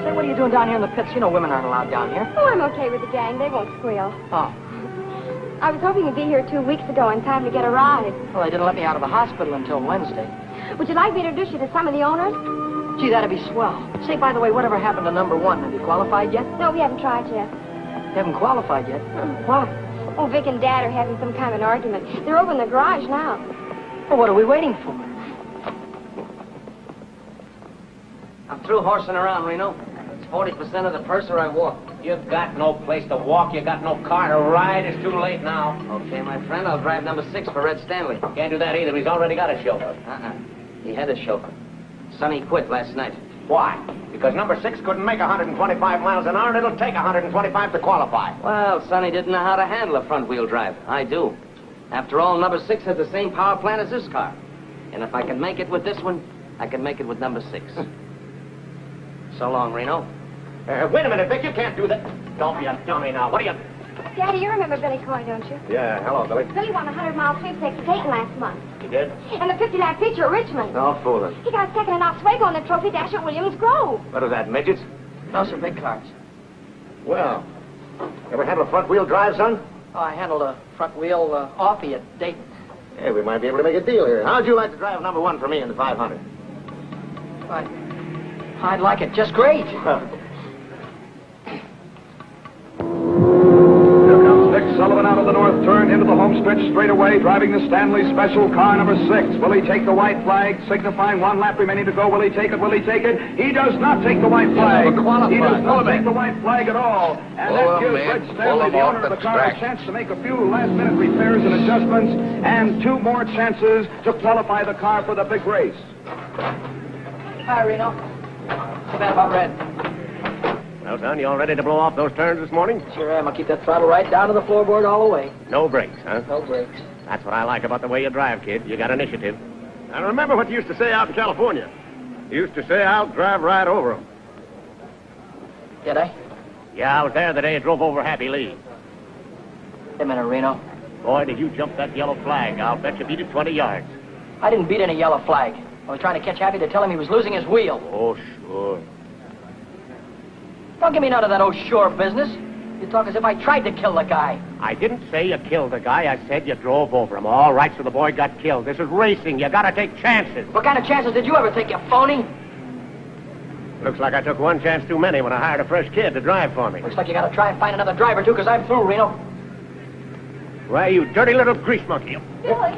Say, what are you doing down here in the pits? You know women aren't allowed down here. Oh, I'm okay with the gang. They won't squeal. Oh. I was hoping you'd be here 2 weeks ago in time to get a ride. Well, they didn't let me out of the hospital until Wednesday. Would you like me to introduce you to some of the owners? Gee, that'd be swell. Say, by the way, whatever happened to number 1? Have you qualified yet? No, we haven't tried yet. You haven't qualified yet? Why? Oh, Vic and Dad are having some kind of an argument. They're over in the garage now. Well, what are we waiting for? I'm through horsing around, Reno. It's 40% of the purse or I walk. You've got no place to walk. You got no car to ride. It's too late now. Okay, my friend, I'll drive number 6 for Red Stanley. Can't do that either. He's already got a chauffeur. He had a chauffeur. Sonny quit last night. Why? Because number 6 couldn't make 125 miles an hour, and it'll take 125 to qualify. Well, Sonny didn't know how to handle a front-wheel drive. I do. After all, number 6 has the same power plant as this car. And if I can make it with this one, I can make it with number 6. So long, Reno. Wait a minute, Vic. You can't do that. Don't be a dummy now. What are you... Daddy, you remember Billy Coy, don't you? Yeah, hello, Billy. Billy won the 100-mile sweepstakes at Dayton last month. You did? And the 50-lap feature at Richmond. No fooling. He got second in Oswego in the trophy dash at Williams Grove. What is that, midgets? Those are big cars. Well, ever handle a front-wheel drive, son? Oh, I handled a front wheel offie at Dayton. Hey, we might be able to make a deal here. How'd you like to drive number 1 for me in the 500? I'd like it just great. Vic Sullivan out of the north turn into the home stretch straight away, driving the Stanley Special car number 6. Will he take the white flag, signifying 1 lap remaining to go? Will he take it? Will he take it? He does not take the white flag. He does not take the white flag at all. And that gives Red Stanley, the owner of the car, a chance to make a few last-minute repairs and adjustments, and 2 more chances to qualify the car for the big race. Hi, Reno. Too bad about Red. Well, son, you all ready to blow off those turns this morning? Sure am. I'll keep that throttle right down to the floorboard all the way. No brakes, huh? No brakes. That's what I like about the way you drive, kid. You got initiative. I remember what you used to say out in California. You used to say, I'll drive right over them. Did I? Yeah, I was there the day you drove over Happy Lee. Wait a minute, Reno. Boy, did you jump that yellow flag. I'll bet you beat it 20 yards. I didn't beat any yellow flag. I was trying to catch Happy to tell him he was losing his wheel. Oh, sure. Don't give me none of that oh sure business. You talk as if I tried to kill the guy. I didn't say you killed the guy. I said you drove over him. All right, so the boy got killed. This is racing. You gotta take chances. What kind of chances did you ever take, you phony? Looks like I took 1 chance too many when I hired a fresh kid to drive for me. Looks like you gotta try and find another driver, too, because I'm through, Reno. Why, you dirty little grease monkey. Billy.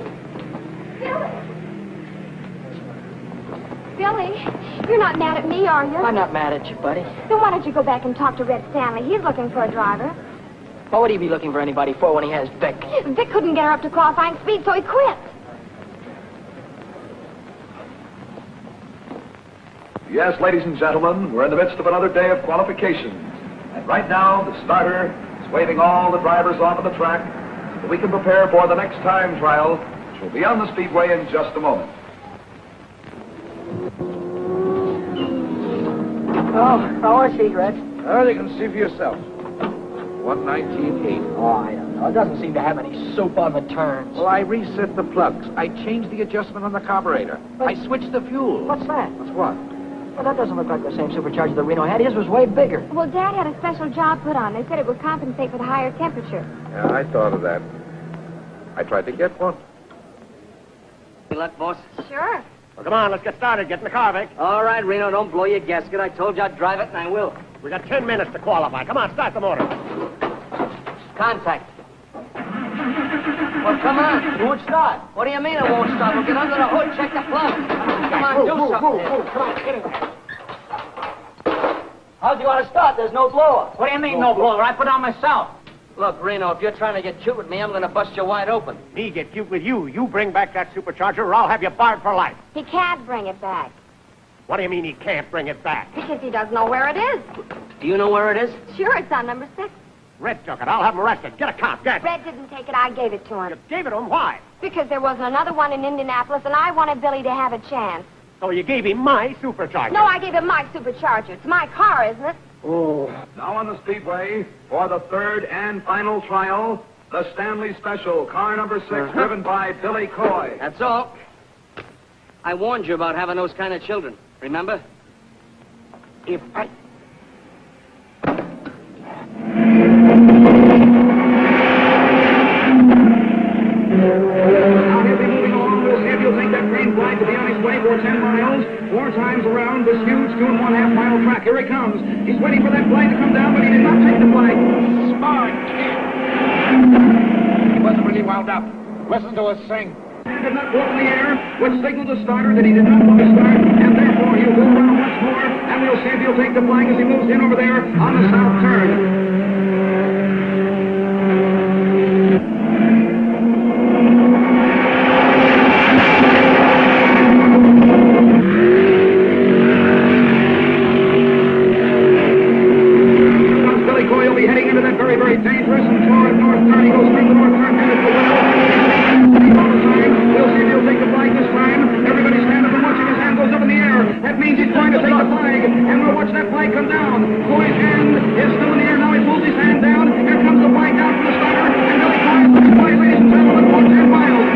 Billy, you're not mad at me, are you? I'm not mad at you, buddy. Then why don't you go back and talk to Red Stanley? He's looking for a driver. What would he be looking for anybody for when he has Vic? Vic couldn't get her up to qualifying speed, so he quit. Yes, ladies and gentlemen, we're in the midst of another day of qualification. And right now, the starter is waving all the drivers onto the track so we can prepare for the next time trial, which will be on the speedway in just a moment. Oh, how is he, Red? Well, you can see for yourself. 119.8. Oh, I don't know. It doesn't seem to have any soup on the turns. Well, I reset the plugs. I changed the adjustment on the carburetor. I switched the fuel. What's that? What's what? Well, that doesn't look like the same supercharger that Reno had. His was way bigger. Well, Dad had a special job put on. They said it would compensate for the higher temperature. Yeah, I thought of that. I tried to get one. Good luck, boss. Sure. Well, come on, let's get started. Get in the car, Vic. All right, Reno, don't blow your gasket. I told you I'd drive it, and I will. We got 10 minutes to qualify. Come on, start the motor. Contact. Well, come on. It won't start. What do you mean it won't start? We'll get under the hood, check the plug. Come on, do something. Move. Come on, get in there. How'd you want to start? There's no blower. What do you mean, no blower? I put on myself. Look, Reno, if you're trying to get cute with me, I'm going to bust you wide open. Me get cute with you. You bring back that supercharger or I'll have you barred for life. He can't bring it back What do you mean he can't bring it back? because he doesn't know where it is. Do you know where it is? Sure, it's on number 6. Red took it. I'll have him arrested. Get a cop. Get. Red didn't take it. I gave it to him. You gave it to him. Why? Because there wasn't another one in Indianapolis, and I wanted Billy to have a chance. So you gave him my supercharger. No, I gave him my supercharger. It's my car, isn't it? Now on the speedway for the third and final trial, the Stanley Special, car number 6, driven by Billy Coy. That's all. I warned you about having those kind of children. Remember? If I... Now he'll be moving along. We'll see if he'll take that green flag to be on his way for 10 miles. 4 times around this huge 2.5 mile track. Here he comes. He's waiting for that flag to come down, but he did not take the flag. Smart kid. He wasn't really wound up. Listen to us sing. And did not go up in the air, which signaled the starter that he did not want to start, and therefore he'll go around once more, and we'll see if he'll take the flag as he moves in over there on the south turn. Very dangerous and toward north turn. He goes through the north turn, headed for the well. We'll see if he'll take the flag this time. Everybody stand up and watching. His hand goes up in the air. That means he's going to take the flag, and we'll watch that flag come down. Coy's hand is still in the air. Now he pulls his hand down. Here comes the flag down from the starter, and Billy Coy is looking by, ladies and gentlemen, for 10 miles.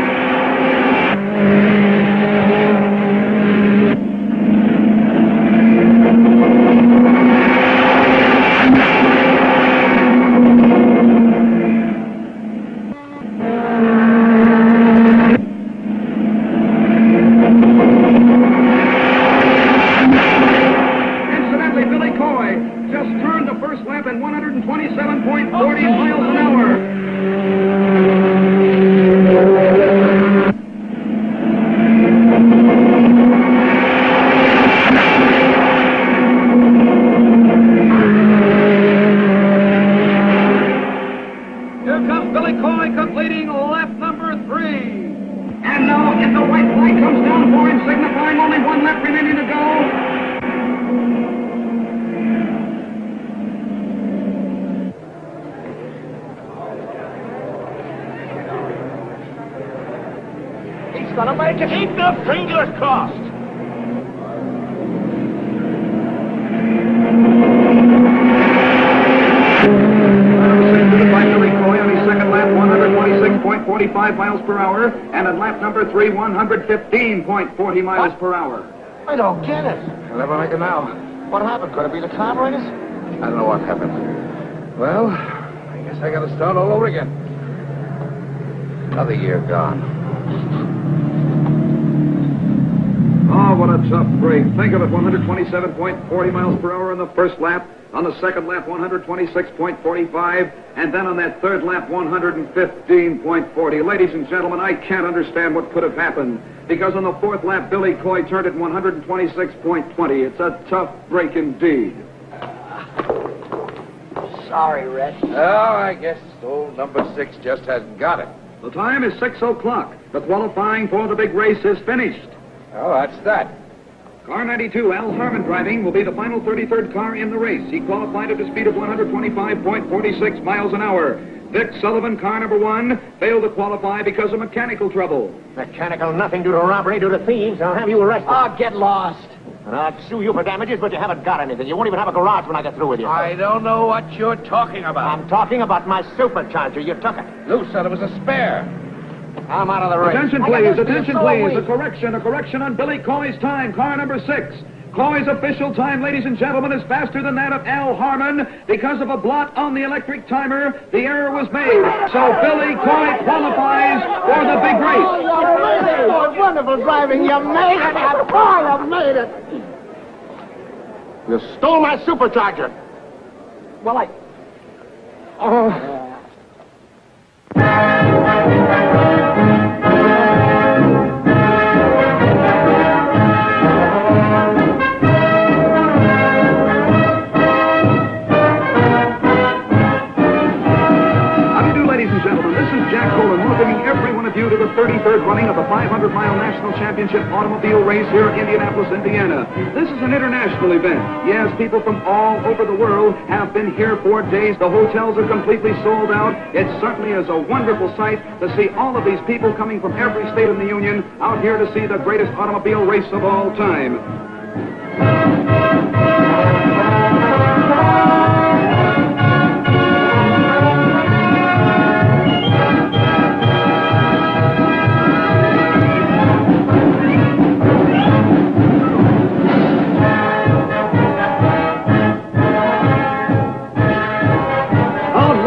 Gonna make it. Keep the fingers crossed. By Billy Coy on his second lap, 126.45 miles per hour, and at lap number 3, 115.40 miles per hour. I don't get it. I'll never make it now. What happened? Could it be the carburetors? I don't know what happened. Well, I guess I gotta start all over again. Another year gone. Oh, what a tough break. Think of it, 127.40 miles per hour on the first lap. On the second lap, 126.45. And then on that third lap, 115.40. Ladies and gentlemen, I can't understand what could have happened. Because on the fourth lap, Billy Coy turned at 126.20. It's a tough break indeed. Sorry, Red. Oh, I guess old number 6 just hasn't got it. The time is 6 o'clock. The qualifying for the big race is finished. Oh, that's that. Car 92, Al Harmon driving, will be the final 33rd car in the race. He qualified at a speed of 125.46 miles an hour. Vic Sullivan, car number 1, failed to qualify because of mechanical trouble. Mechanical nothing due to robbery, due to thieves. I'll have you arrested. Oh, get lost. And I'll sue you for damages, but you haven't got anything. You won't even have a garage when I get through with you. I don't know what you're talking about. I'm talking about my supercharger. You took it. Lou said it was a spare. I'm out of the race. Attention, please, attention, please. A correction on Billy Coy's time, car number 6. Coy's official time, ladies and gentlemen, is faster than that of Al Harmon. Because of a blot on the electric timer, the error was made. So Billy Coy qualifies for the big race. Oh, wonderful driving. You made it. You made it. You stole my supercharger. Well, I... Oh. Ladies and gentlemen, this is Jack Colan welcoming every one of you to the 33rd running of the 500-mile National Championship Automobile Race here in Indianapolis, Indiana. This is an international event. Yes, people from all over the world have been here for days. The hotels are completely sold out. It certainly is a wonderful sight to see all of these people coming from every state in the Union out here to see the greatest automobile race of all time.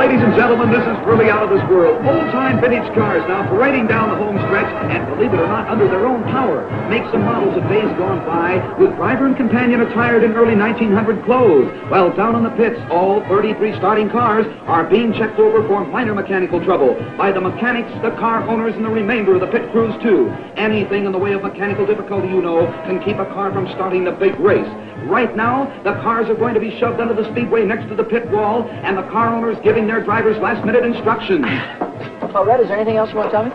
Ladies and gentlemen, this is really out of this world. Old-time vintage cars now parading down the home stretch, and believe it or not, under their own power. Makes and models of days gone by, with driver and companion attired in early 1900 clothes. While down on the pits, all 33 starting cars are being checked over for minor mechanical trouble by the mechanics, the car owners, and the remainder of the pit crews, too. Anything in the way of mechanical difficulty, you know, can keep a car from starting the big race. Right now, the cars are going to be shoved under the speedway next to the pit wall, and the car owners giving their drivers last-minute instructions. Oh, Red, is there anything else you want to tell me?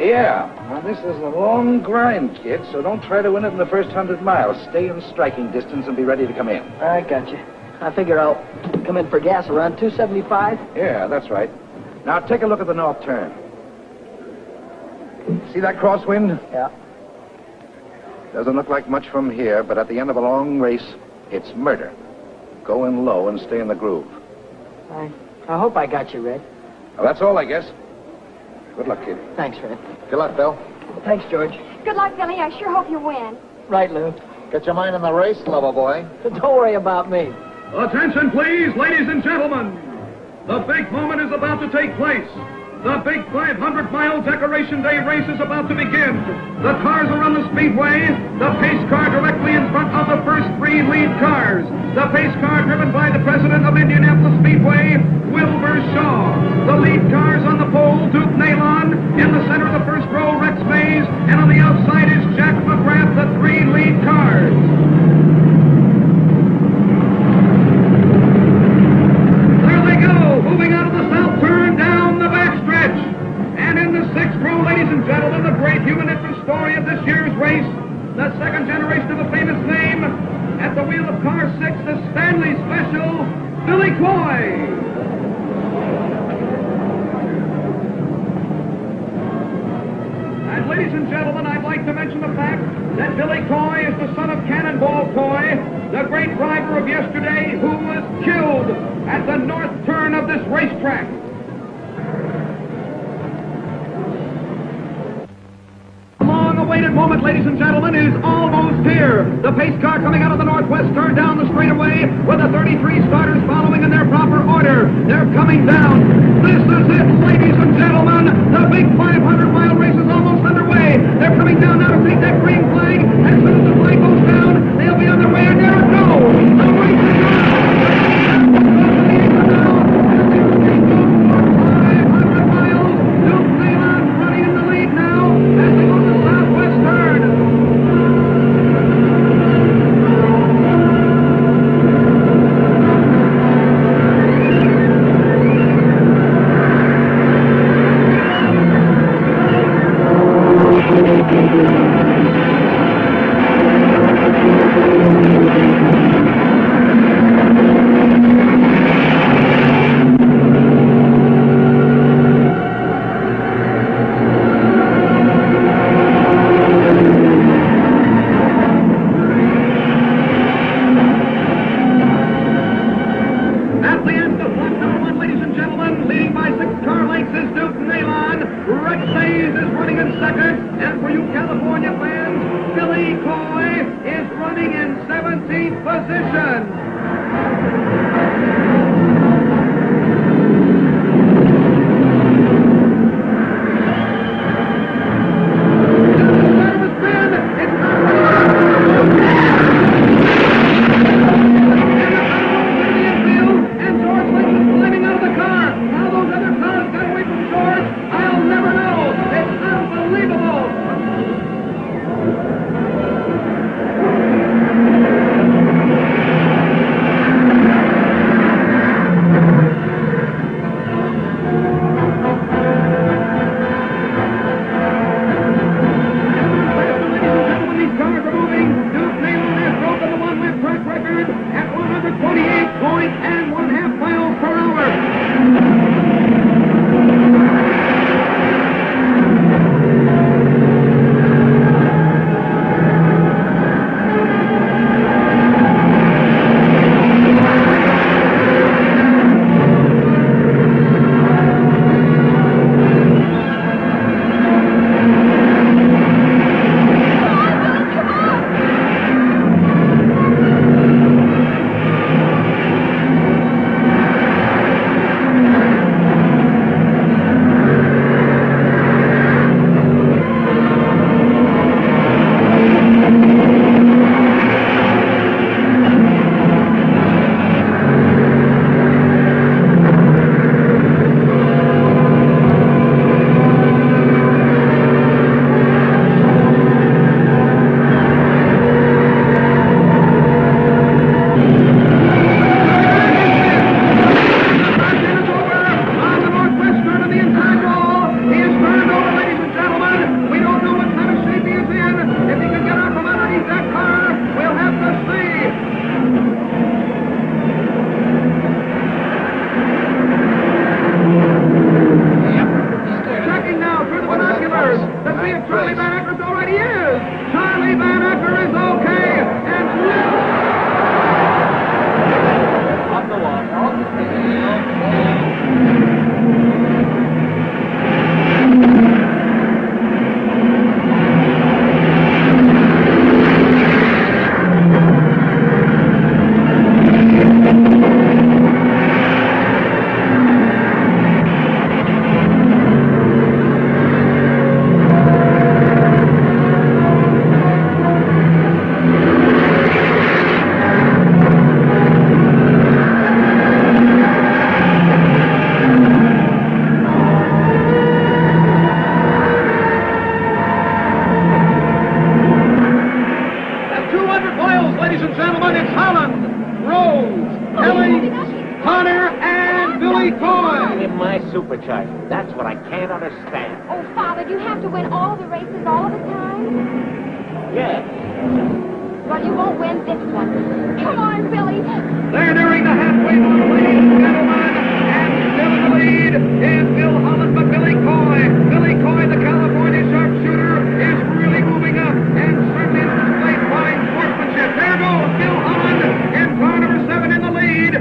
Yeah. Now, this is a long grind, kid, so don't try to win it in the first 100 miles. Stay in striking distance and be ready to come in. I got you. I figure I'll come in for gas around 275. Yeah, that's right. Now, take a look at the north turn. See that crosswind? Yeah. Doesn't look like much from here, but at the end of a long race, it's murder. Go in low and stay in the groove. I hope I got you, Red. Well, that's all, I guess. Good luck, kid. Thanks, Red. Good luck, Bill. Thanks, George. Good luck, Billy. I sure hope you win. Right, Lou. Get your mind on the race, lover boy. Don't worry about me. Attention, please, ladies and gentlemen. The big moment is about to take place. The big 500-mile Decoration Day race is about to begin. The cars are on the speedway. The pace car directly in front of the first three lead cars. The pace car driven by the president of Indianapolis Speedway, Wilbur Shaw. The lead cars on the pole, Duke Nalon. In the center of the first row, Rex Mays. And on the outside is Jack McGrath, the three lead cars. There they go, moving out of the south turn down the backstretch. And in the sixth row, ladies and gentlemen, the great human interest story of this year's race, the second generation of a famous name, at the wheel of car 6, the Stanley Special, Billy Coy. And ladies and gentlemen, I'd like to mention the fact that Billy Coy is the son of Cannonball Coy, the great driver of yesterday who was killed at the north turn of this racetrack. Awaited moment, ladies and gentlemen, is almost here. The pace car coming out of the northwest turn down the straightaway with the 33 starters following in their proper order. They're coming down. This is it, ladies and gentlemen. The big 500-mile race is almost underway. They're coming down now to take that green flag. As soon as the flag goes down, they'll be on their way, and there it goes. The race is on. 500 miles. Duke Nalon running in the lead now as they go to the southwest turn. And supercharged. That's what I can't understand. Oh, Father, do you have to win all the races all of the time? Yes. Well, you won't win this one. Come on, Billy. They're nearing the halfway mark, ladies and gentlemen. And still in the lead is Bill Holland, but Billy Coy. Billy Coy, the California sharpshooter, is really moving up and certainly displayed fine sportsmanship. There goes Bill Holland in car number 7 in the lead.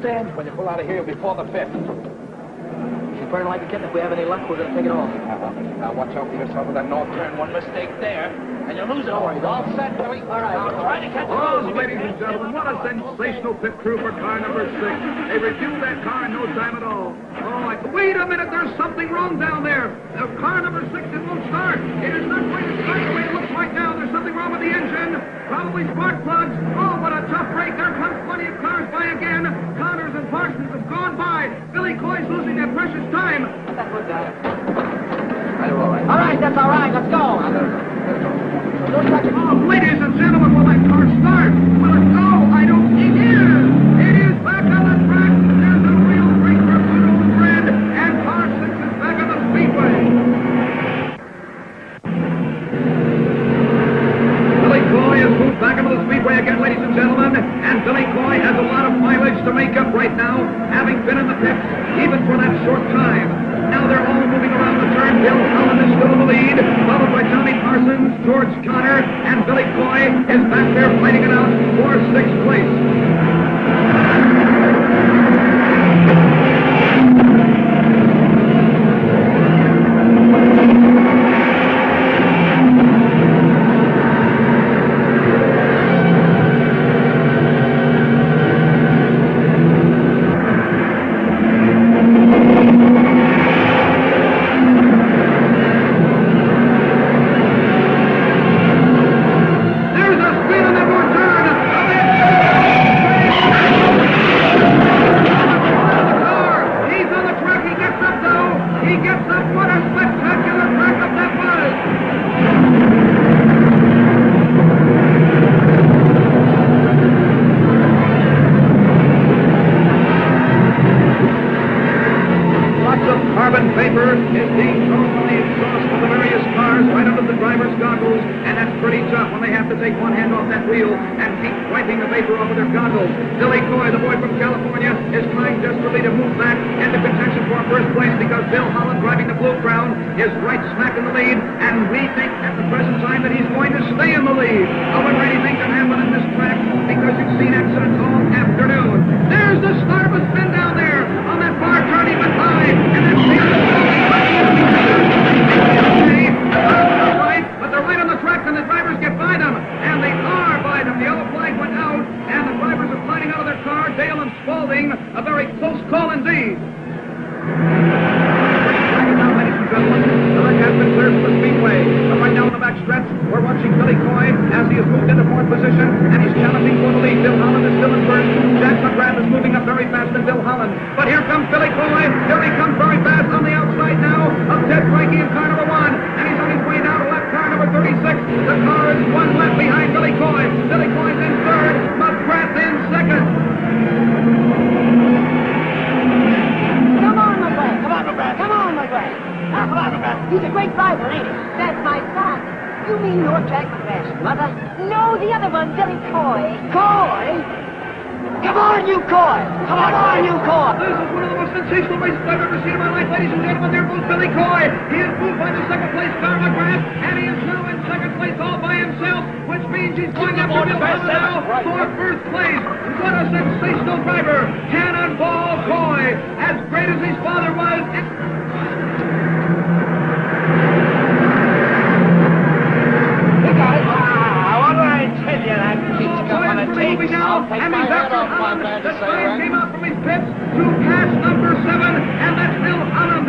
When you pull out of here before the 5th. Should burn like a kitten. If we have any luck, we're going to take it off. Now watch out for yourself with that north turn. One mistake there, and you lose it all. All set, Billy? All right. Now try to catch it. Oh, ladies and gentlemen, what a sensational pit crew for car number 6. They reviewed that car in no time at all. Wait a minute, there's something wrong down there. Car number 6, it won't start. It is not going to start the way it looks right now. There's something wrong with the engine. Probably spark plugs. Oh, what a tough break. There comes plenty of cars by again. Connors and Parsons have gone by. Billy Coy's losing that precious time. That's what got it. All right. All right, that's all right. Let's go. Ladies and gentlemen, will that car start? Will it go? I don't think it is. It is back on the track. There's a real break for good old friend. And car 6 is back on the speedway. Billy Coy has moved back onto the speedway again, ladies and gentlemen. And Billy Coy has a lot of mileage to make up right now, having been in the pits even for that short time. Now they're all moving around the turn. Bill Holland is still in the lead, followed by Johnny Parsons, George Connor, and Billy Coy is back there fighting it out for 6th place. Carbon vapor is being thrown from the exhaust of the various cars right under the driver's goggles, and that's pretty tough when they have to take one hand off that wheel and keep wiping the vapor off of their goggles. Billy Coy, the boy from California, is trying desperately to move back into contention for first place because Bill Holland, driving the Blue Crown, is right smack in the lead, and we think at the present time that he's going to stay in the lead. However, anything can happen in this track because you've seen accidents all after afternoon. There's the start of a spin down there. On that far turn, he went by, and then but they're right on the track, and the drivers get by them, and they are by them. The yellow flag went out, and the drivers are sliding out of their car. Dale and Spaulding, a very close call indeed. Now, ladies and gentlemen, the track has been cleared from the speedway. But right now in the back stretch, we're watching Billy Coy as he has moved into fourth position, and he's challenging for the lead. Bill Holland is still in first. Jack McGrath is moving up very fast than Bill Holland. But here comes Billy Coy. Here he comes very fast on the outside now of Ted Frankie in car number 1, and he's on his way down to left car number 36. The car is one left behind Billy Coy. Billy Coy's in third. McGrath in second. Come on, McGrath. Come on, McGrath. Come on, McGrath. Now, come on, McGrath. He's a great driver, ain't he? That's my son. You mean you're Jack McGrath's mother? No, the other one, Billy Coy. Coy? Come on, you Coy! Come on, you Coy! This is one of the most sensational races I've ever seen in my life, ladies and gentlemen. There goes Billy Coy. He is moved by the second place car, McGrath, and he is now in second place all by himself, which means he's going after Bill Holland now for first place. What a sensational driver! Cannonball Coy, as great as his father was. And he's after Holland. The sign came out from his pits to pass number 7, and that's Bill Holland.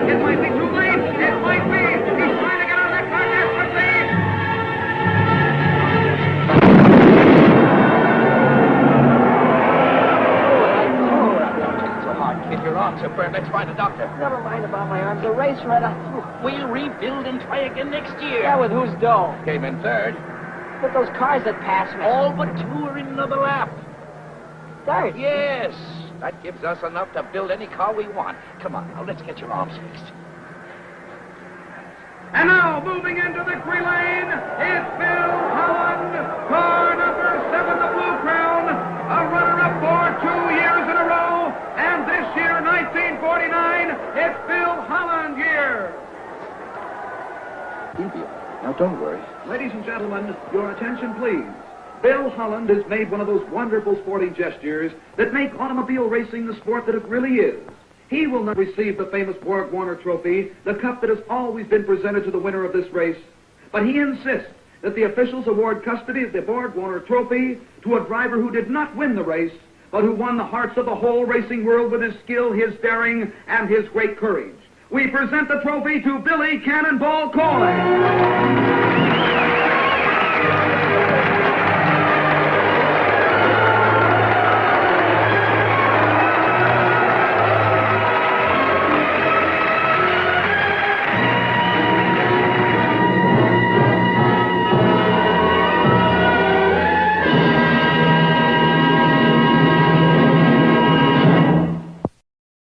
It might be too late. It might be. He's trying to get out of that car desperately. the doctor? Never mind about my arms. The race right on. We'll rebuild and try again next year. Yeah, with whose dough? Came in third. With those cars that passed me. All but 2 are in another lap. Third? Yes. That gives us enough to build any car we want. Come on, now, let's get your arms fixed. And now, moving into victory lane, it's Bill Holland, car number 7, the Blue Crown, a runner-up for 2 years in a row, and this year, 1949, it's Bill Holland year. Now, don't worry. Ladies and gentlemen, your attention, please. Bill Holland has made one of those wonderful sporting gestures that make automobile racing the sport that it really is. He will not receive the famous Borg Warner Trophy, the cup that has always been presented to the winner of this race, but he insists that the officials award custody of the Borg Warner Trophy to a driver who did not win the race, but who won the hearts of the whole racing world with his skill, his daring, and his great courage. We present the trophy to Billy Cannonball Coy.